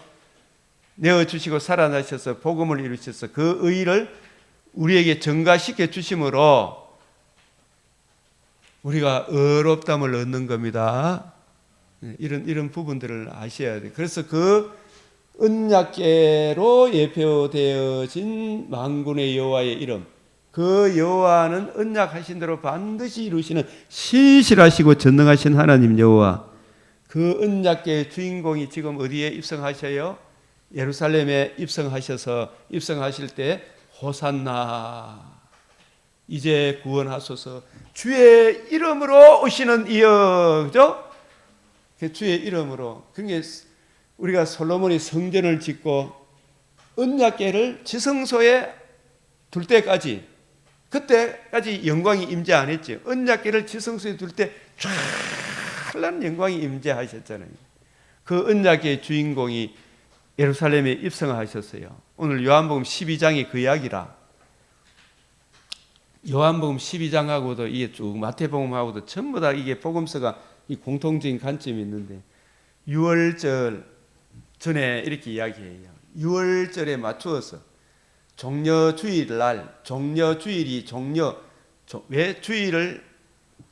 내어주시고 살아나셔서 복음을 이루셔서 그 의를 우리에게 증가시켜 주심으로 우리가 의롭다함을 얻는 겁니다. 이런 부분들을 아셔야 돼요. 그래서 그 언약궤로 예표되어진 만군의 여호와의 이름, 그 여호와는 언약하신 대로 반드시 이루시는 신실하시고 전능하신 하나님 여호와, 그 언약궤의 주인공이 지금 어디에 입성하셔요? 예루살렘에 입성하실 때 호산나, 이제 구원하소서, 주의 이름으로 오시는 이여, 그죠? 주의 이름으로. 그게 우리가 솔로몬이 성전을 짓고 언약궤를 지성소에 둘 때까지, 그때까지 영광이 임재 안 했죠. 언약궤를 지성소에 둘 때 찬란한 영광이 임재하셨잖아요. 그 언약궤의 주인공이 예루살렘에 입성하셨어요. 오늘 요한복음 12장이 그 이야기라. 요한복음 12장하고도 이게 쭉 마태복음하고도 전부 다 이게 복음서가 이 공통적인 관점이 있는데, 유월절 전에 이렇게 이야기해요. 유월절에 맞추어서 종려주일날, 종려주일이 왜 주일을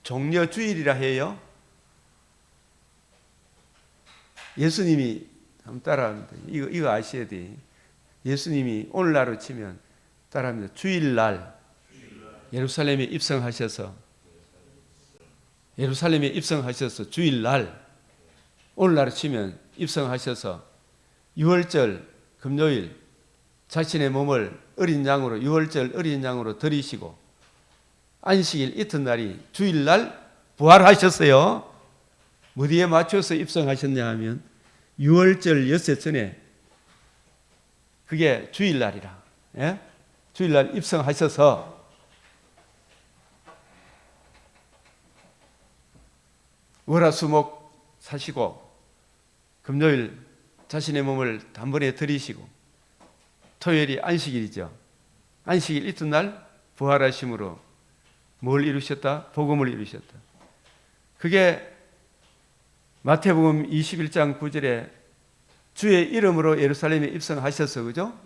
종려주일이라 해요? 예수님이 한번 따라합니다. 이거 아셔야 돼. 예수님이 오늘날로 치면 따라합니다. 주일날 예루살렘에 입성하셔서 주일날, 오늘날로 치면 입성하셔서 유월절 금요일 자신의 몸을 어린 양으로, 유월절 어린 양으로 드리시고 안식일 이튿날이 주일날 부활하셨어요. 어디에 맞춰서 입성하셨냐 하면 유월절 엿새 전에, 그게 주일날이라. 예? 주일날 입성하셔서 월화수목 사시고 금요일 자신의 몸을 단번에 드리시고 토요일이 안식일이죠. 안식일 이튿날 부활하심으로 뭘 이루셨다? 복음을 이루셨다. 그게 마태복음 21장 9절에 주의 이름으로 예루살렘에 입성하셔서, 그죠?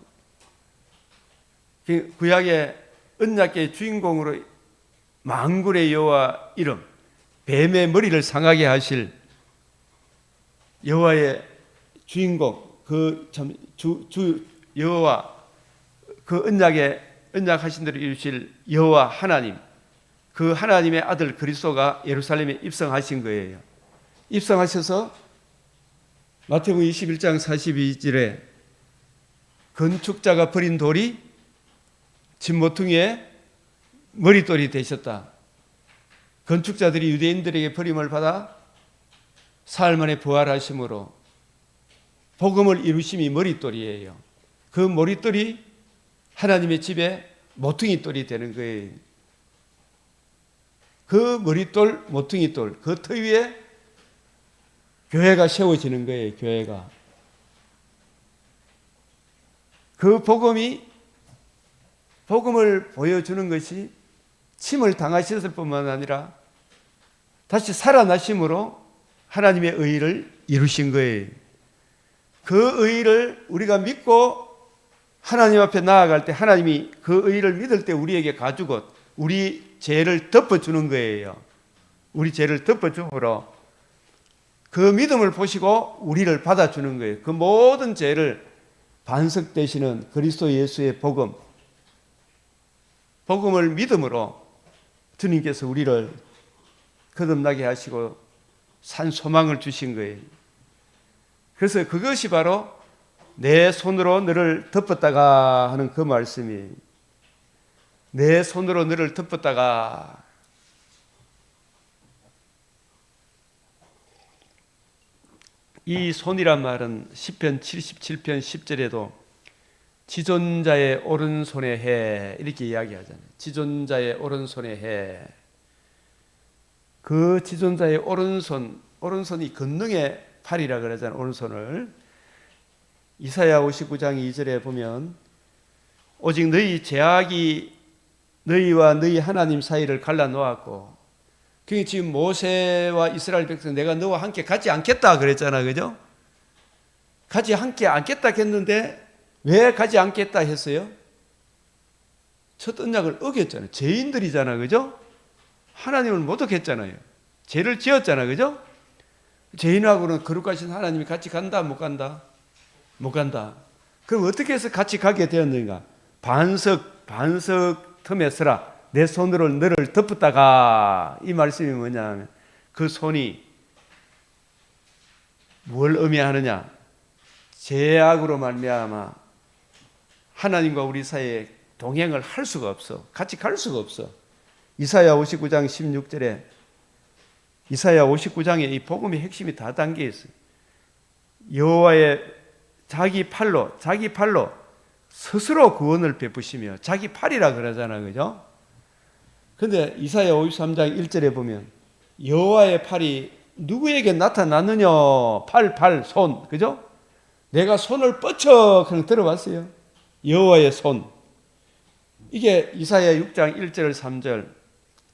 구약의 언약궤의 주인공으로 만군의 여호와 이름, 뱀의 머리를 상하게 하실 여호와의 주인공, 주 여호와, 그 언약하신 대로 이루실 여호와 하나님, 그 하나님의 아들 그리스도가 예루살렘에 입성하신 거예요. 입성하셔서 마태복음 21장 42절에 건축자가 버린 돌이 진모퉁이의 머릿돌이 되셨다. 건축자들이 유대인들에게 버림을 받아 사흘 만에 부활하심으로 복음을 이루심이 머릿돌이에요. 그 머릿돌이 하나님의 집에 모퉁이돌이 되는 거예요. 그 머릿돌, 모퉁이돌, 그 터 위에 교회가 세워지는 거예요. 교회가. 그 복음을 보여주는 것이 침을 당하셨을 뿐만 아니라 다시 살아나심으로 하나님의 의를 이루신 거예요. 그 의를 우리가 믿고 하나님 앞에 나아갈 때, 하나님이 그 의를 믿을 때 우리에게 가지고 우리 죄를 덮어주는 거예요. 우리 죄를 덮어주므로 그 믿음을 보시고 우리를 받아주는 거예요. 그 모든 죄를 반석되시는 그리스도 예수의 복음을 믿음으로 주님께서 우리를 거듭나게 하시고 산 소망을 주신 거예요. 그래서 그것이 바로 내 손으로 너를 덮었다가 하는 그 말씀이, 내 손으로 너를 덮었다가, 이 손이란 말은 시편 77편 10절에도 지존자의 오른손의 해 이렇게 이야기하잖아요. 지존자의 오른손의 해. 그 지존자의 오른손이 권능의 팔이라 그러잖아요. 오른손을. 이사야 59장 2절에 보면 오직 너희 죄악이 너희와 너희 하나님 사이를 갈라놓았고, 그게 지금 모세와 이스라엘 백성 내가 너와 함께 가지 않겠다 그랬잖아, 그죠? 가지 함께 않겠다 했는데 왜 가지 않겠다 했어요? 첫 언약을 어겼잖아요. 죄인들이잖아, 그죠? 하나님을 못 어겼잖아요. 죄를 지었잖아, 그죠? 죄인하고는 거룩하신 하나님이 같이 간다, 못 간다? 못 간다. 그럼 어떻게 해서 같이 가게 되었는가? 반석 틈에 서라. 내 손으로 너를 덮었다가. 이 말씀이 뭐냐? 그 손이 뭘 의미하느냐? 죄악으로 말미암아 하나님과 우리 사이에 동행을 할 수가 없어. 같이 갈 수가 없어. 이사야 59장 16절에 이사야 59장에 이 복음의 핵심이 다 담겨 있어요. 여호와의 자기 팔로 스스로 구원을 베푸시며, 자기 팔이라 그러잖아, 그죠? 근데 이사야 53장 1절에 보면 여호와의 팔이 누구에게 나타났느냐? 손, 그죠? 내가 손을 뻗쳐 그냥 들어봤어요. 여호와의 손. 이게 이사야 6장 1절 3절,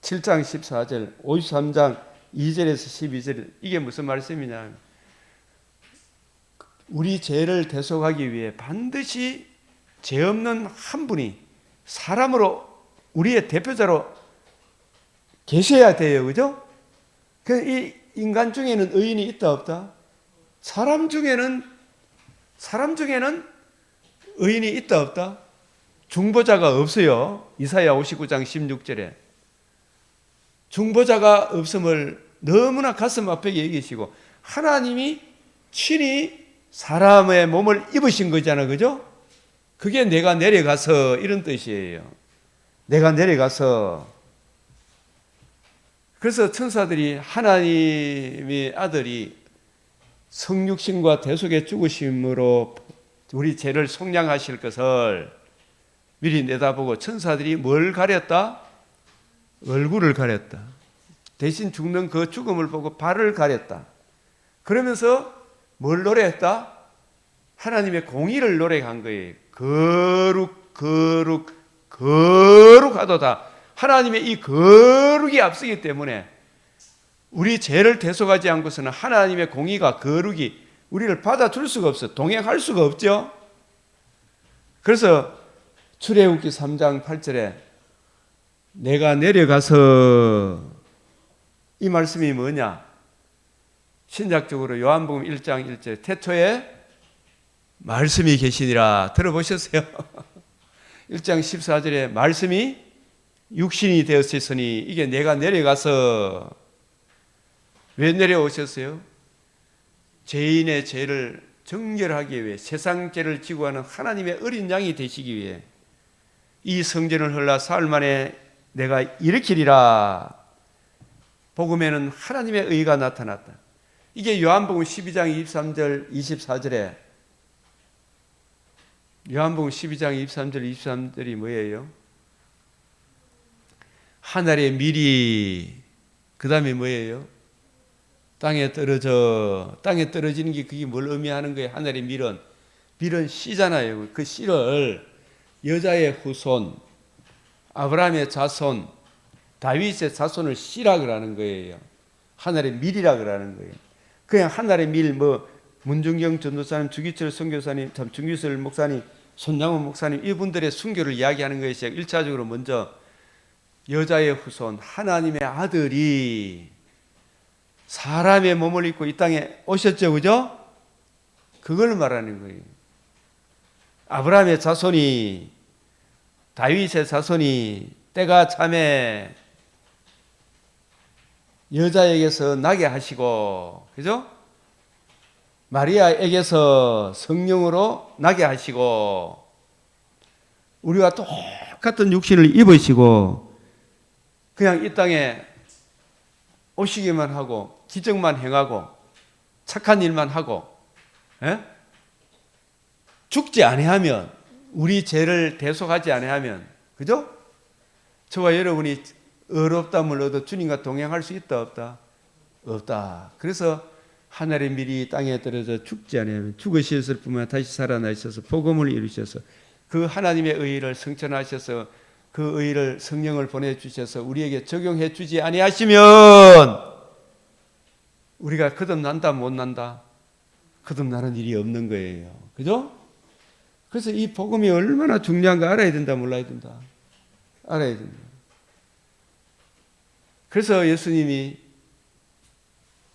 7장 14절, 53장 2절에서 12절. 이게 무슨 말씀이냐? 우리 죄를 대속하기 위해 반드시 죄 없는 한 분이 사람으로 우리의 대표자로 계셔야 돼요, 그죠? 이 인간 중에는 의인이 있다 없다? 사람 중에는 의인이 있다 없다? 중보자가 없어요. 이사야 59장 16절에 중보자가 없음을 너무나 가슴 아프게 여기시고, 하나님이 친히 사람의 몸을 입으신 거잖아, 그죠? 그게 내가 내려가서 이런 뜻이에요. 내가 내려가서. 그래서 천사들이 하나님의 아들이 성육신과 대속의 죽으심으로 우리 죄를 속량하실 것을 미리 내다보고 천사들이 뭘 가렸다? 얼굴을 가렸다. 대신 죽는 그 죽음을 보고 발을 가렸다. 그러면서 뭘 노래했다? 하나님의 공의를 노래한 거예요. 거룩하도다. 하나님의 이 거룩이 앞서기 때문에 우리 죄를 대속하지 않고서는 하나님의 공의가, 거룩이 우리를 받아줄 수가 없어. 동행할 수가 없죠. 그래서 출애굽기 3장 8절에 내가 내려가서, 이 말씀이 뭐냐? 신약적으로 요한복음 1장 1절 태초에 말씀이 계시니라. 들어보셨어요? 1장 14절에 말씀이 육신이 되었으니, 이게 내가 내려가서. 왜 내려오셨어요? 죄인의 죄를 정결하기 위해, 세상 죄를 지고 하는 하나님의 어린 양이 되시기 위해 이 성전을 헐라 사흘 만에 내가 일으키리라. 복음에는 하나님의 의가 나타났다. 이게 요한복음 12장 23절 24절에, 요한복음 12장 23절 23절이 뭐예요? 하늘의 밀이, 그 다음에 뭐예요? 땅에 떨어지는 게 그게 뭘 의미하는 거예요? 하늘의 밀은 씨잖아요. 그 씨를 여자의 후손, 아브라함의 자손, 다윗의 자손을 씨라 그러는 거예요. 하늘의 밀이라 그러는 거예요. 그냥 하늘의 밀, 문중경 전도사님, 주기철 선교사님, 중기철 목사님, 손양원 목사님, 이분들의 순교를 이야기하는 것이 1차적으로 먼저 여자의 후손, 하나님의 아들이 사람의 몸을 입고 이 땅에 오셨죠, 그죠? 그걸 말하는 거예요. 아브라함의 자손이, 다윗의 자손이 때가 참에 여자에게서 나게 하시고, 그죠? 마리아에게서 성령으로 나게 하시고, 우리와 똑같은 육신을 입으시고, 그냥 이 땅에 오시기만 하고 기적만 행하고 착한 일만 하고, 예? 죽지 아니하면, 우리 죄를 대속하지 아니하면, 그죠? 저와 여러분이 의롭다함을 얻어 주님과 동행할 수 있다 없다? 없다. 그래서 하늘의 밀이 땅에 떨어져 죽지 아니하면 죽으셨을 뿐만 아니라 다시 살아나셔서 복음을 이루셔서 그 하나님의 의를 성천하셔서 그 의를 성령을 보내주셔서 우리에게 적용해 주지 아니하시면 우리가 거듭난다 못 난다? 거듭나는 일이 없는 거예요. 그죠? 그래서 이 복음이 얼마나 중요한가 알아야 된다 몰라야 된다? 알아야 된다. 그래서 예수님이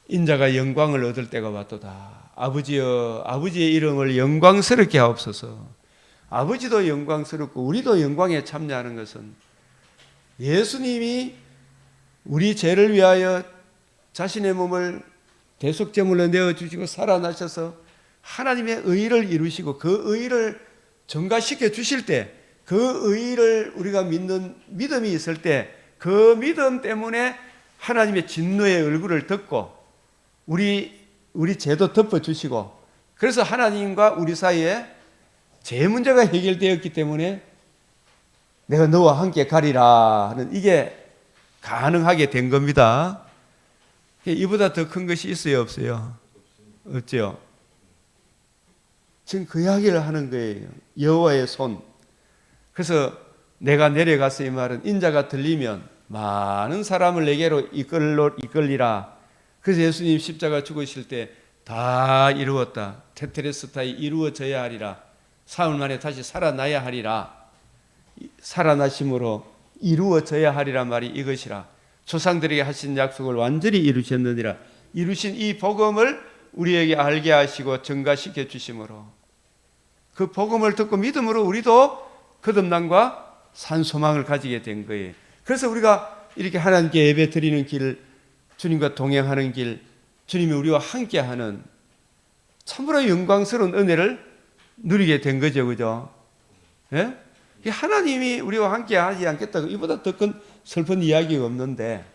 인자가 영광을 얻을 때가 왔도다. 아버지여, 아버지의 이름을 영광스럽게 하옵소서. 아버지도 영광스럽고 우리도 영광에 참여하는 것은 예수님이 우리 죄를 위하여 자신의 몸을 대속제물로 내어주시고 살아나셔서 하나님의 의를 이루시고 그 의를 전가시켜 주실 때 그 의를 우리가 믿는 믿음이 있을 때 그 믿음 때문에 하나님의 진노의 얼굴을 덮고 우리 죄도 덮어주시고 그래서 하나님과 우리 사이에 죄 문제가 해결되었기 때문에 내가 너와 함께 가리라 하는 이게 가능하게 된 겁니다. 이보다 더 큰 것이 있어요 없어요? 없죠. 지금 그 이야기를 하는 거예요. 여호와의 손. 그래서 내가 내려가서 이 말은 인자가 들리면 많은 사람을 내게로 이끌리라. 그래서 예수님 십자가 죽으실 때 다 이루었다. 테텔레스타이 이루어져야 하리라. 사흘 만에 다시 살아나야 하리라. 살아나심으로 이루어져야 하리라 말이 이것이라. 조상들에게 하신 약속을 완전히 이루셨느니라. 이루신 이 복음을 우리에게 알게 하시고 증가시켜 주심으로 그 복음을 듣고 믿음으로 우리도 거듭남과 산 소망을 가지게 된 거예요. 그래서 우리가 이렇게 하나님께 예배 드리는 길, 주님과 동행하는 길, 주님이 우리와 함께하는 참으로 영광스러운 은혜를 누리게 된 거죠, 그죠? 예? 하나님이 우리와 함께하지 않겠다고 이보다 더 큰 슬픈 이야기가 없는데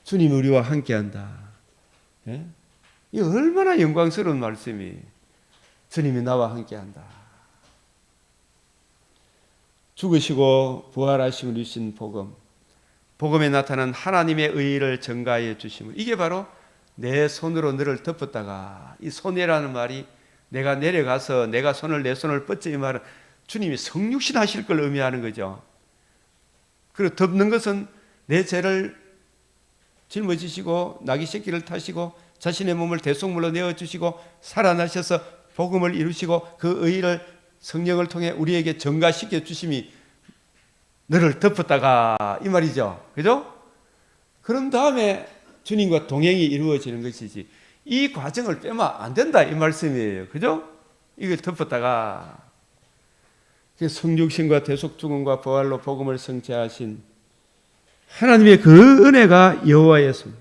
주님이 우리와 함께한다. 예? 이 얼마나 영광스러운 말씀이 주님이 나와 함께한다. 죽으시고 부활하심을 주신 복음, 복음에 나타난 하나님의 의를 증가해 주심을 이게 바로 내 손으로 너를 덮었다가 이 손이라는 말이 내가 내려가서 내가 내 손을 뻗지 이 말은 주님이 성육신 하실 걸 의미하는 거죠. 그리고 덮는 것은 내 죄를 짊어지시고 나귀 새끼를 타시고 자신의 몸을 대속물로 내어주시고 살아나셔서 복음을 이루시고 그 의를 성령을 통해 우리에게 증가시켜 주심이 너를 덮었다가 이 말이죠. 그죠? 그런 다음에 주님과 동행이 이루어지는 것이지 이 과정을 빼면 안 된다 이 말씀이에요. 그죠? 이걸 덮었다가 성육신과 대속 죽음과 부활로 복음을 성취하신 하나님의 그 은혜가 여호와의 손,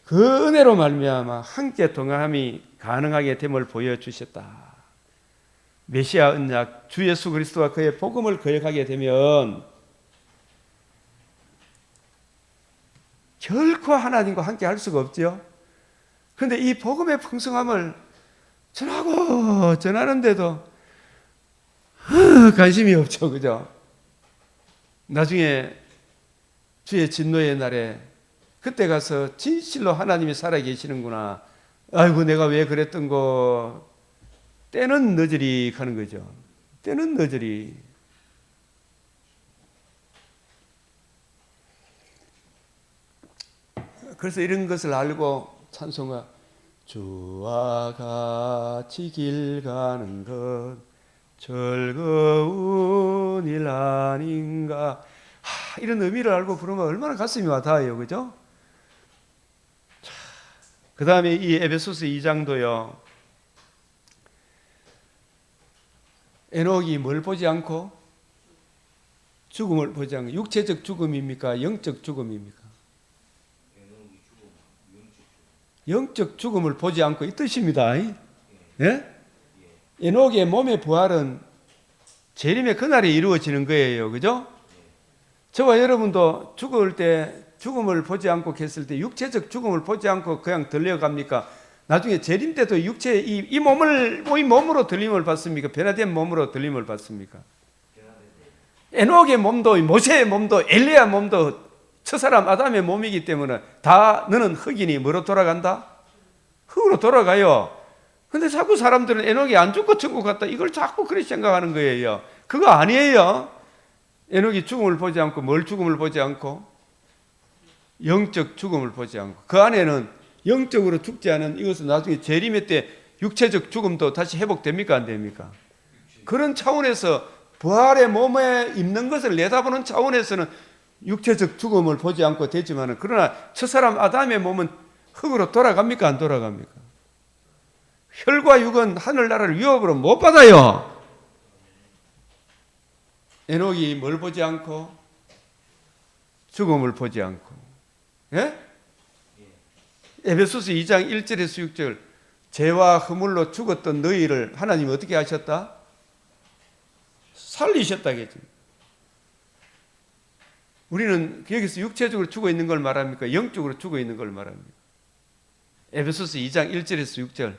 그 은혜로 말미암아 함께 동행함이 가능하게 됨을 보여주셨다. 메시아 언약 주 예수 그리스도와 그의 복음을 거역하게 되면 결코 하나님과 함께 할 수가 없죠. 그런데 이 복음의 풍성함을 전하는데도 관심이 없죠. 그죠? 나중에 주의 진노의 날에 그때 가서 진실로 하나님이 살아계시는구나. 아이고 내가 왜 그랬던 거 때는 너저리 가는 거죠. 때는 너저리. 그래서 이런 것을 알고 찬송가 주와 같이 길 가는 것 즐거운 일 아닌가. 이런 의미를 알고 부르면 얼마나 가슴이 와닿아요. 그죠? 그 다음에 이 에베소서 2장도요. 에녹이 뭘 보지 않고? 죽음을 보지 않고. 육체적 죽음입니까? 영적 죽음입니까? 영적 죽음을 보지 않고 이 뜻입니다. 예? 에녹의 몸의 부활은 재림의 그날에 이루어지는 거예요. 그죠? 저와 여러분도 죽을 때 죽음을 보지 않고 계실 때 육체적 죽음을 보지 않고 그냥 들려갑니까? 나중에 재림 때도 육체 이 몸으로 들림을 받습니까? 변화된 몸으로 들림을 받습니까? 에녹의 몸도 모세의 몸도 엘리야 몸도 첫사람 아담의 몸이기 때문에 다 너는 흙이니 뭐로 돌아간다? 흙으로 돌아가요. 근데 자꾸 사람들은 에녹이 안 죽고 천국 갔다 이걸 자꾸 그렇게 생각하는 거예요. 그거 아니에요. 에녹이 죽음을 보지 않고 뭘 죽음을 보지 않고 영적 죽음을 보지 않고 그 안에는 영적으로 죽지 않은 이것은 나중에 재림의 때 육체적 죽음도 다시 회복됩니까? 안 됩니까? 그런 차원에서 부활의 몸에 입는 것을 내다보는 차원에서는 육체적 죽음을 보지 않고 되지만 그러나 첫사람 아담의 몸은 흙으로 돌아갑니까? 안 돌아갑니까? 혈과 육은 하늘나라를 위협으로 못 받아요. 에녹이 뭘 보지 않고 죽음을 보지 않고 예? 에베소서 2장 1절에서 6절 죄와 허물로 죽었던 너희를 하나님이 어떻게 하셨다? 살리셨다겠죠. 우리는 여기서 육체적으로 죽어 있는 걸 말합니까? 영적으로 죽어 있는 걸 말합니까? 에베소서 2장 1절에서 6절.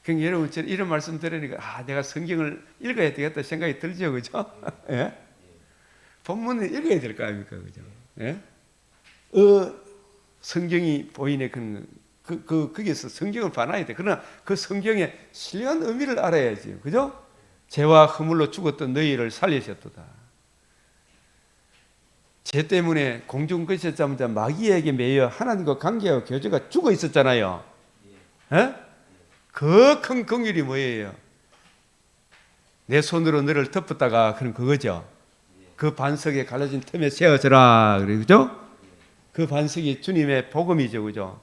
그러니까 여러분 이런 말씀 들으니까 내가 성경을 읽어야 되겠다 생각이 들죠, 그죠? 예? 본문을 읽어야 될 거 아닙니까, 그죠? 예? 성경이 보이네 거기서 성경을 봐놔야 돼. 그러나 그 성경의 신령한 의미를 알아야지, 그죠? 죄와 허물로 죽었던 너희를 살리셨도다. 죄 때문에 공중 거쳤자마자 마귀에게 매여 하나님과 관계와 교제가 죽어 있었잖아요. 예? 그 큰 긍휼이 뭐예요? 내 손으로 너를 덮었다가 그런 그거죠. 그 반석에 갈라진 틈에 세워져라. 그죠? 그 반석이 주님의 복음이죠. 그죠?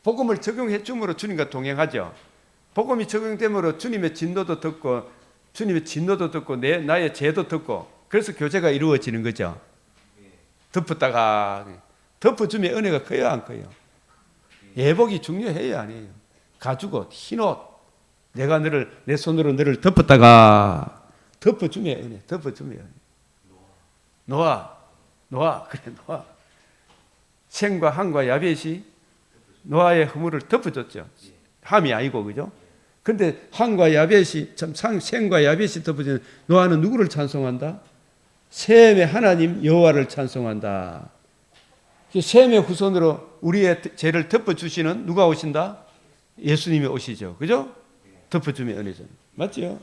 복음을 적용해 줌으로 주님과 동행하죠. 복음이 적용됨으로 주님의 진노도 듣고 주님의 진노도 듣고 나의 죄도 듣고 그래서 교제가 이루어지는 거죠. 덮었다가 덮어주면 은혜가 커요, 안 커요? 예복이 중요해요, 아니에요? 가죽옷, 흰옷, 내가 내 손으로 너를 덮었다가 덮어주면 은혜, 덮어주면 은혜. 노아, 그래 노아. 셈과 함과 야벳이 노아의 허물을 덮어줬죠. 함이 아니고, 그죠? 근데 함과 야벳이 셈과 야벳이 덮어주는 노아는 누구를 찬송한다? 셈의 하나님 여호와를 찬송한다. 셈의 후손으로 우리의 죄를 덮어주시는 누가 오신다? 예수님이 오시죠. 그죠? 덮어주면 은혜죠. 맞죠?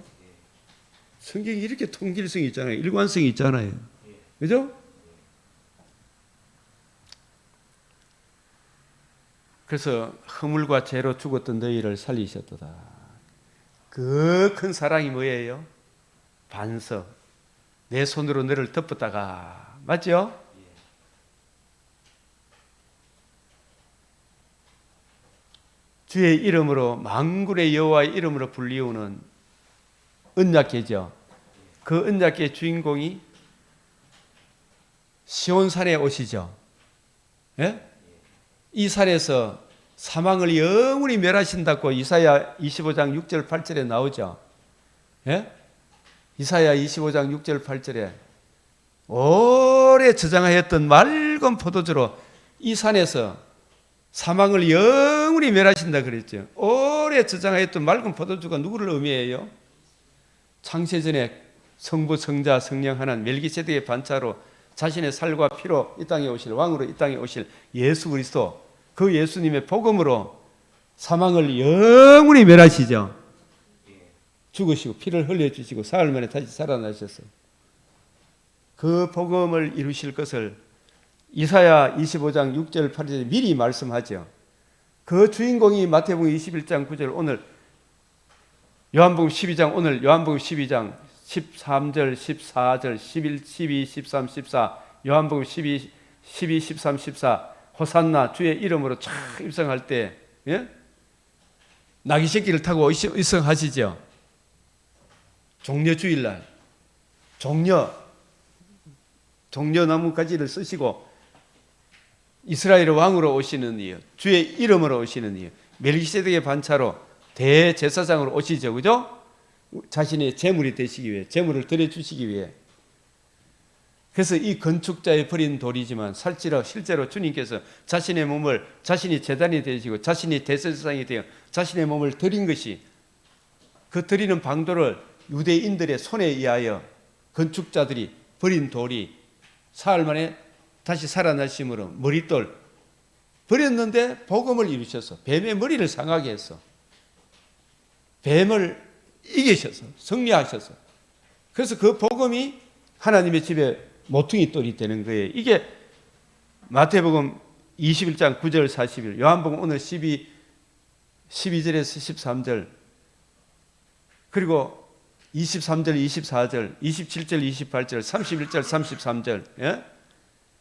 성경이 이렇게 통일성이 있잖아요. 일관성이 있잖아요. 그죠? 그래서 허물과 죄로 죽었던 너희를 살리셨도다. 그 큰 사랑이 뭐예요? 반석. 내 손으로 너를 덮었다가. 맞죠? 주의 이름으로 만군의 여호와의 이름으로 불리우는 언약궤죠. 그 언약궤 주인공이 시온산에 오시죠. 예? 이 산에서 사망을 영원히 멸하신다고 이사야 25장 6절 8절에 나오죠. 예? 이사야 25장 6절 8절에 오래 저장하였던 맑은 포도주로 이 산에서 사망을 영원히 멸하신다 그랬죠. 오래 저장하였던 맑은 포도주가 누구를 의미해요? 창세전에 성부, 성자, 성령 하나님 멜기세덱의 반차로 자신의 살과 피로 이 땅에 오실 왕으로 이 땅에 오실 예수 그리스도 그 예수님의 복음으로 사망을 영원히 멸하시죠. 죽으시고 피를 흘려주시고 사흘 만에 다시 살아나셨어요. 그 복음을 이루실 것을 이사야 25장 6절 8절에 미리 말씀하죠. 그 주인공이 마태복음 21장 9절 오늘 요한복음 12장 오늘 요한복음 12장 13절 14절 11 12 13 14 요한복음 12 13 14 호산나 주의 이름으로 쫙 입성할 때 예? 나귀 새끼를 타고 입성하시죠. 종려 주일날 종려 나무 가지를 쓰시고 이스라엘의 왕으로 오시는 이유, 주의 이름으로 오시는 이유, 멜기세덱의 반차로 대제사장으로 오시죠, 그죠? 자신의 제물이 되시기 위해, 제물을 드려주시기 위해. 그래서 이 건축자의 버린 돌이지만 실제로 주님께서 자신의 몸을 자신이 제단이 되시고 자신이 대제사장이 되어 자신의 몸을 드린 것이 그 드리는 방도를 유대인들의 손에 의하여 건축자들이 버린 돌이 사흘 만에 다시 살아나심으로 머릿돌 버렸는데 복음을 이루셔서 뱀의 머리를 상하게 해서 뱀을 이기셔서 승리하셔서 그래서 그 복음이 하나님의 집에 모퉁이 돌이 되는 거예요. 이게 마태복음 21장 9절 40일, 요한복음 오늘 12절에서 13절, 그리고 23절, 24절, 27절, 28절, 31절, 33절. 예?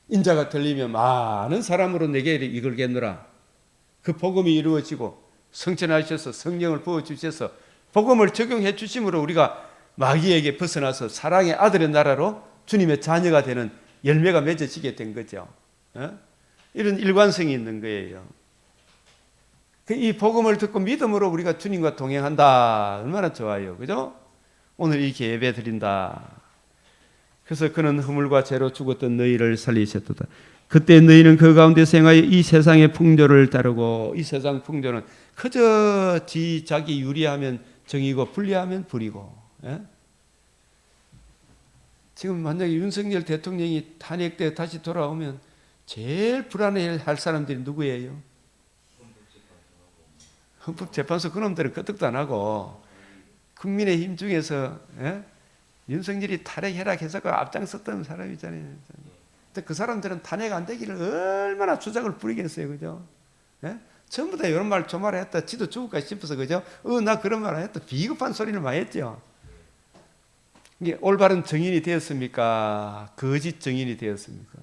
인자가 들리며 많은 사람으로 내게 이끌겠노라. 그 복음이 이루어지고 성천하셔서 성령을 부어주셔서 복음을 적용해 주심으로 우리가 마귀에게 벗어나서 사랑의 아들의 나라로 주님의 자녀가 되는 열매가 맺어지게 된 거죠. 예? 이런 일관성이 있는 거예요. 이 복음을 듣고 믿음으로 우리가 주님과 동행한다. 얼마나 좋아요. 그죠? 오늘 이렇게 예배 드린다. 그래서 그는 허물과 죄로 죽었던 너희를 살리셨도다. 그때 너희는 그 가운데서 행하여 이 세상의 풍조를 따르고, 이 세상 풍조는 그저 자기 유리하면 정이고 불리하면 불이고. 예? 지금 만약에 윤석열 대통령이 탄핵돼 다시 돌아오면 제일 불안해할 사람들이 누구예요? 헌법재판소 그놈들은 끄떡도 안 하고 국민의힘 중에서 윤석열이 탄핵 해락해서 앞장섰던 사람이잖아요. 근데 그 사람들은 탄핵 안 되기를 얼마나 주작을 부리겠어요, 그죠? 전부 다 이런 말 저 말 했다. 지도 죽을까 싶어서, 그죠? 나 그런 말 안 했다. 비겁한 소리를 많이 했죠. 이게 올바른 정인이 되었습니까? 거짓 정인이 되었습니까?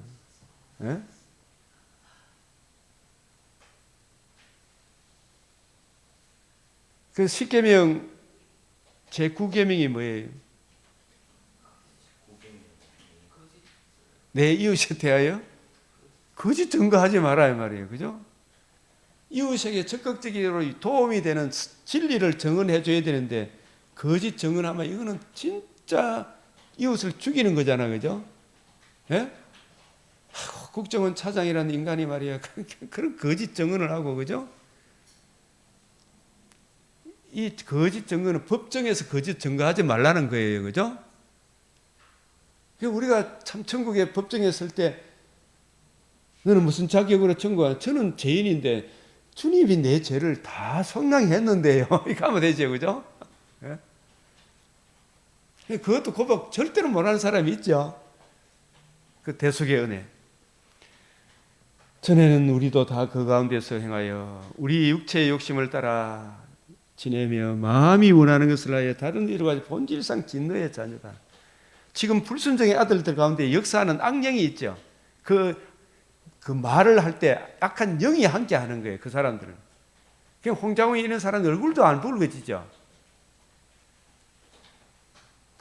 그 10계명 제9계명이 뭐예요? 내 이웃에 대하여 거짓 증거하지 말아야 말이에요. 그죠? 이웃에게 적극적으로 도움이 되는 진리를 증언해 줘야 되는데 거짓 증언하면 이거는 진짜 이웃을 죽이는 거잖아. 그죠? 예? 국정원 차장이라는 인간이 말이야. 그런 거짓 증언을 하고, 그죠? 이 거짓 증거는 법정에서 거짓 증거하지 말라는 거예요. 그죠? 우리가 참 천국에 법정에 설 때 너는 무슨 자격으로 증거하냐? 저는 죄인인데 주님이 내 죄를 다 성량했는데요. 이렇게 하면 되죠. 그죠? 예? 그것도 고백 절대로 못하는 사람이 있죠. 그 대속의 은혜. 전에는 우리도 다 그 가운데서 행하여 우리 육체의 욕심을 따라 지내며 마음이 원하는 것을 하여 다른 이로 가지 본질상 진노의 자녀다. 지금 불순종의 아들들 가운데 역사하는 악령이 있죠. 그 말을 할 때 약한 영이 함께 하는 거예요. 그 사람들은. 그냥 홍장호에 있는 사람 얼굴도 안 붉어지죠.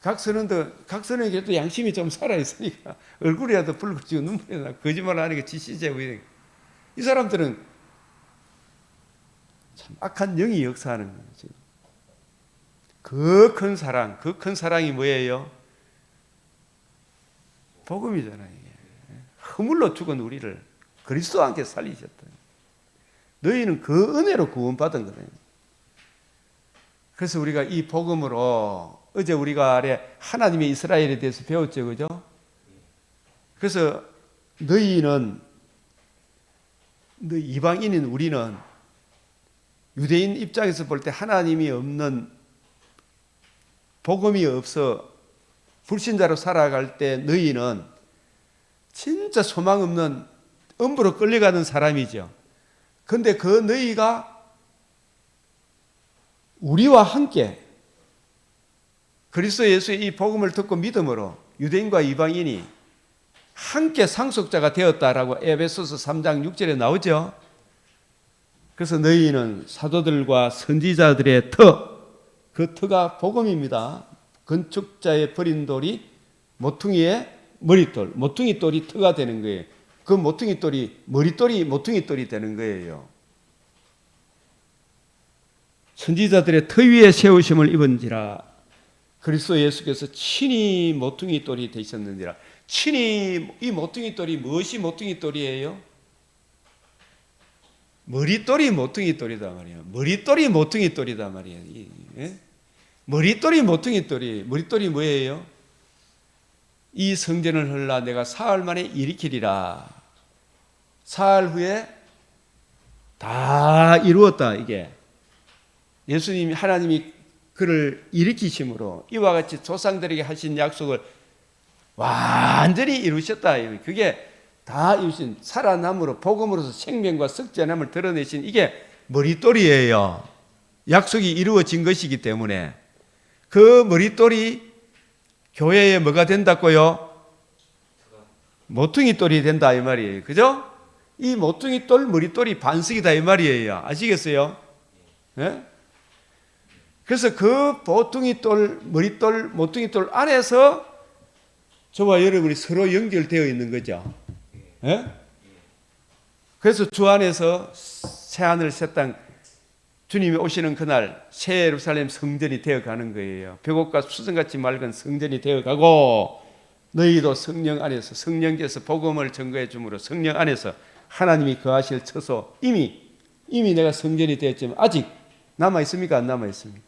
각선에게도 양심이 좀 살아있으니까 얼굴이라도 붉어지고 눈물이 나 거짓말 하니까 지시제고. 이 사람들은 참 악한 영이 역사하는 거예요. 그 큰 사랑, 그 큰 사랑이 뭐예요? 복음이잖아요. 허물로 죽은 우리를 그리스도와 함께 살리셨다. 너희는 그 은혜로 구원받은 거예요. 그래서 우리가 이 복음으로 어제 우리가 아래 하나님의 이스라엘에 대해서 배웠죠. 그죠? 그래서 너희 이방인인 우리는 유대인 입장에서 볼 때 하나님이 없는, 복음이 없어 불신자로 살아갈 때 너희는 진짜 소망 없는 음부로 끌려가는 사람이죠. 그런데 그 너희가 우리와 함께 그리스도 예수의 이 복음을 듣고 믿음으로 유대인과 이방인이 함께 상속자가 되었다라고 에베소서 3장 6절에 나오죠. 그래서 너희는 사도들과 선지자들의 터, 그 터가 복음입니다. 건축자의 버린 돌이 모퉁이의 머릿돌, 모퉁이 돌이 터가 되는 거예요. 그 모퉁이 돌이 머릿돌이 모퉁이 돌이 되는 거예요. 선지자들의 터 위에 세우심을 입은지라. 그리스도 예수께서 친히 모퉁이 돌이 되셨느니라. 친히 이 모퉁이 돌이 무엇이 모퉁이 돌이에요? 머릿돌이 모퉁이 돌이다 말이에요. 머릿돌이 모퉁이 돌이다 말이에요. 예? 머릿돌이 모퉁이 돌이. 머릿돌이 뭐예요? 이 성전을 헐라 내가 사흘 만에 일으키리라. 사흘 후에 다 이루었다. 이게 예수님이 하나님이 그를 일으키심으로 이와 같이 조상들에게 하신 약속을 완전히 이루셨다. 그게 다 이루신 살아남으로 복음으로서 생명과 석전함을 드러내신 이게 머릿돌이에요. 약속이 이루어진 것이기 때문에 그 머릿돌이 교회에 뭐가 된다고요? 모퉁이 돌이 된다 이 말이에요. 그죠? 이 모퉁이 돌 머릿돌이 반석이다 이 말이에요. 아시겠어요? 네? 그래서 그 모퉁이 돌 머릿돌 모퉁이 돌 안에서 저와 여러분이 서로 연결되어 있는 거죠. 네? 그래서 주 안에서 새하늘 새 땅 주님이 오시는 그날 새 예루살렘 성전이 되어가는 거예요. 벽옥과 수정같이 맑은 성전이 되어가고 너희도 성령 안에서 성령께서 복음을 증거해 주므로 성령 안에서 하나님이 거하실 처소 이미 내가 성전이 되었지만 아직 남아 있습니까? 안 남아 있습니까?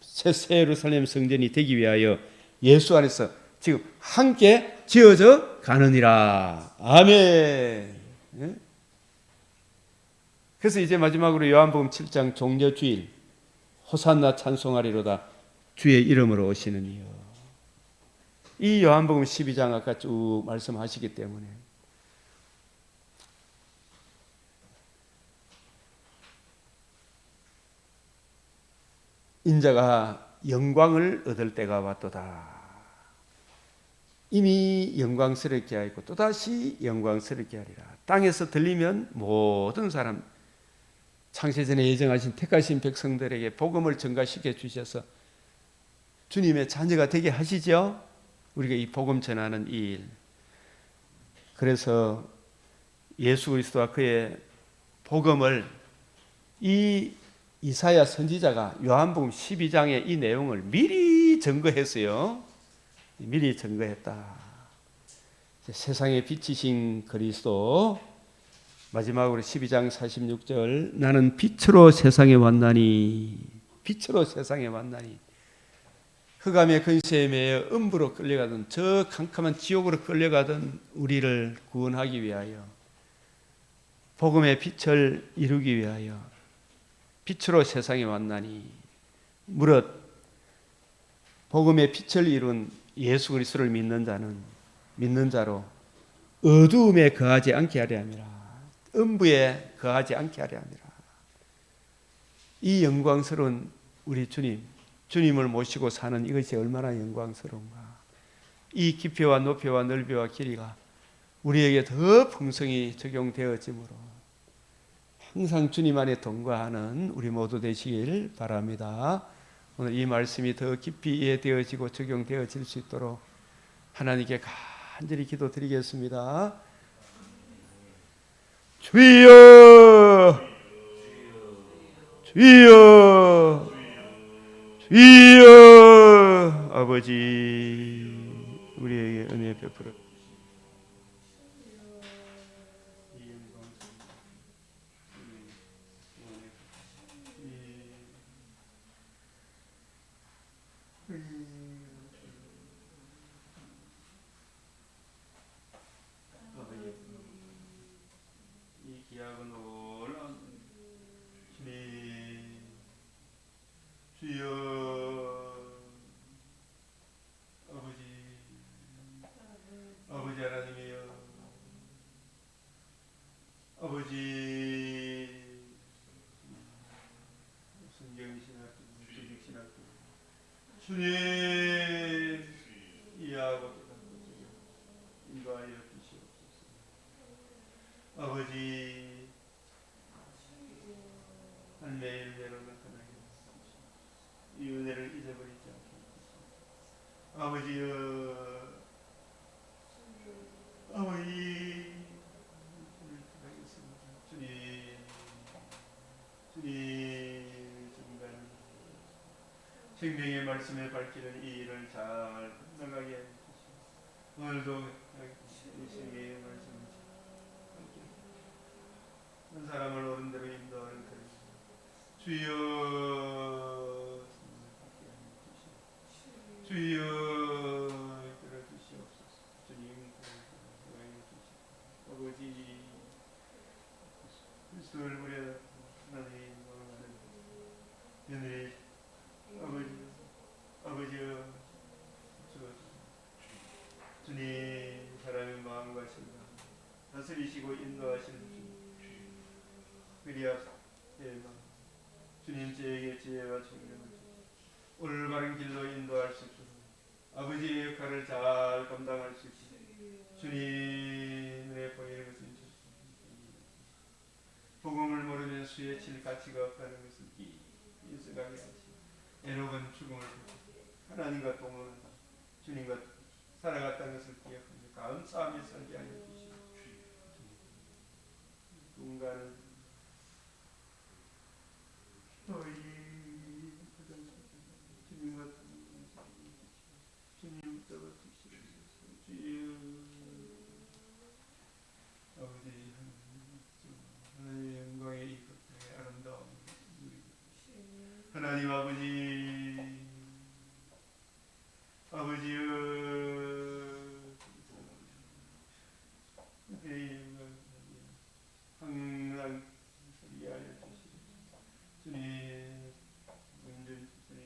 새 예루살렘 성전이 되기 위하여 예수 안에서 지금 함께 지어져 가느니라. 아멘. 예? 그래서 이제 마지막으로 요한복음 7장 종려주일 호산나 찬송하리로다 주의 이름으로 오시는 이여. 이 요한복음 12장 아까 쭉 말씀하시기 때문에 인자가 영광을 얻을 때가 왔도다. 이미 영광스럽게 하였고 또다시 영광스럽게 하리라. 땅에서 들리면 모든 사람 창세전에 예정하신 택하신 백성들에게 복음을 전가시켜 주셔서 주님의 자녀가 되게 하시죠. 우리가 이 복음 전하는 이 일. 그래서 예수 그리스도와 그의 복음을 이 이사야 선지자가 요한복음 12장의 이 내용을 미리 증거했어요. 미리 증거했다. 세상에 비치신 그리스도 마지막으로 12장 46절 나는 빛으로 세상에 왔나니 빛으로 세상에 왔나니 흑암의 근세에 매여 음부로 끌려가던 저 캄캄한 지옥으로 끌려가던 우리를 구원하기 위하여 복음의 빛을 이루기 위하여 빛으로 세상에 왔나니 무릇 복음의 빛을 이룬 예수 그리스도를 믿는 자로 어두움에 거하지 않게 하려 함이라. 음부에 거하지 않게 하려 함이라. 이 영광스러운 우리 주님을 모시고 사는 이것이 얼마나 영광스러운가. 이 깊이와 높이와 넓이와 길이가 우리에게 더 풍성히 적용되어지므로 항상 주님 안에 동거하는 우리 모두 되시길 바랍니다. 오늘 이 말씀이 더 깊이 이해되어지고 적용되어질 수 있도록 하나님께 간절히 기도드리겠습니다. 주여 주여 주여 아버지 우리에게 은혜 베풀어 이 귀하고 놀라운 주님 주여 아버지 하나님이여 아버지 성경신학교 주직신학교 주님 이해하고 인도하여 주시옵소서. 아버지 한 매일매일 나타나게 하소서. 이 은혜를 잊어버리지 않게 하소서. 아버지여 아버지 주님 정말 생명의 말씀에 밝히는 이 일을 잘 건너가게 해주시고 오늘도 이 생명의 말씀을 한 사람을 옳은대로 인도하는 그런 주여 주여 들어주시옵소서. 주님 아버지 그리스도를 보려 하나님 며느리 아버지여 주님 사람의 마음과 생각 다스리시고 인도하시는 주님 그리하 주님 저에게 지혜와 청명을 주시고 올바른 길로 인도할 수 있도록 아버지의 역할을 잘 감당할 수 있도록 주님 눈에 보이는 것을 주시옵소서. 복음을 모르면 수에 칠 가치가 없다는 것을 인식하게 하시고 애로운 죽음을 하나님과 동행한다 주님과 살아갔다는 것을 기억하며 감사하며 살게 하여 주시고 누군가는 주님과 주님 붙잡아 주시옵소서. 주여 아버지 하나님의 영광의 이 것들의 아름다움 하나님 아버지여 항상 이해하여 주시옵소서. 주님 은전 주님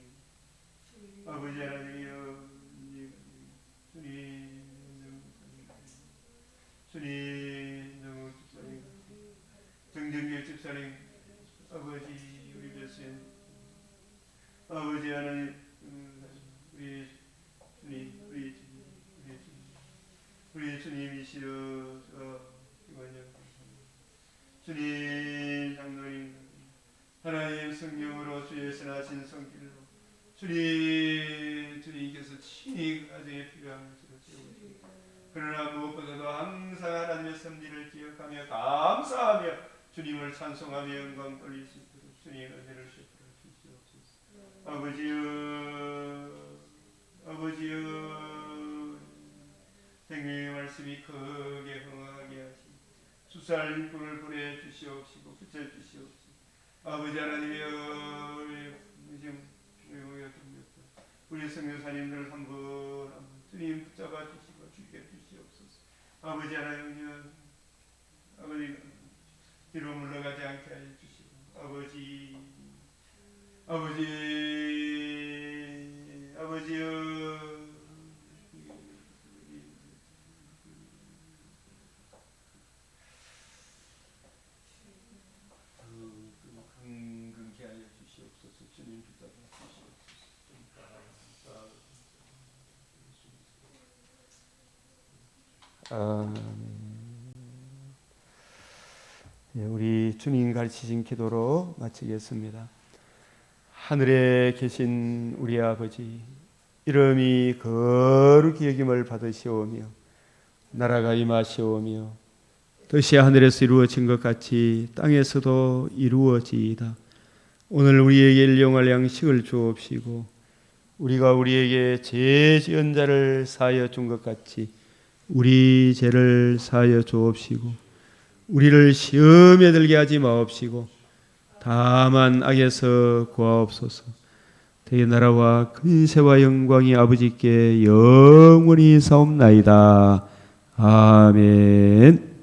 아버지 하나님이여 주님 정정길 집사님 아버지 우리 교수님 아버지 하나님 우리 주님이시여 주님 장로님 하나님 성령으로 주의 선하신 성길로 주님께서 친히 가정에 필요한 것으로 채우시고 그러나 무엇보다도 항상 하나님의 섭리를 기억하며 감사하며 주님을 찬송하며 영광 돌릴 수 있도록 주님 은혜를 베풀어 주시옵소서. 아버지여 생명의 말씀이 크게 흥하게 하시고 주살 불을 보내 주시옵시고 붙여 주시옵시고 아버지 하나님이여 우리 성교사님들 한 분 주님 붙잡아 주시고 주게 주시옵소서. 아버지 하나님이여 아버지 뒤로 물러가지 않게 하여 주시고 아버지여 강건케 하여 주시옵소서. 주님 붙잡아 주시옵소서. 우리 주님 가르치신 기도로 마치겠습니다. 하늘에 계신 우리 아버지 이름이 거룩히 여김을 받으시오며 나라가 임하시오며 뜻이 하늘에서 이루어진 것 같이 땅에서도 이루어지이다. 오늘 우리에게 일용할 양식을 주옵시고 우리가 우리에게 죄 지은 자를 사하여 준 것 같이 우리 죄를 사하여 주옵시고 우리를 시험에 들게 하지 마옵시고 다만 악에서 구하옵소서. 대의 나라와 근세와 영광이 아버지께 영원히 사옵나이다. 아멘.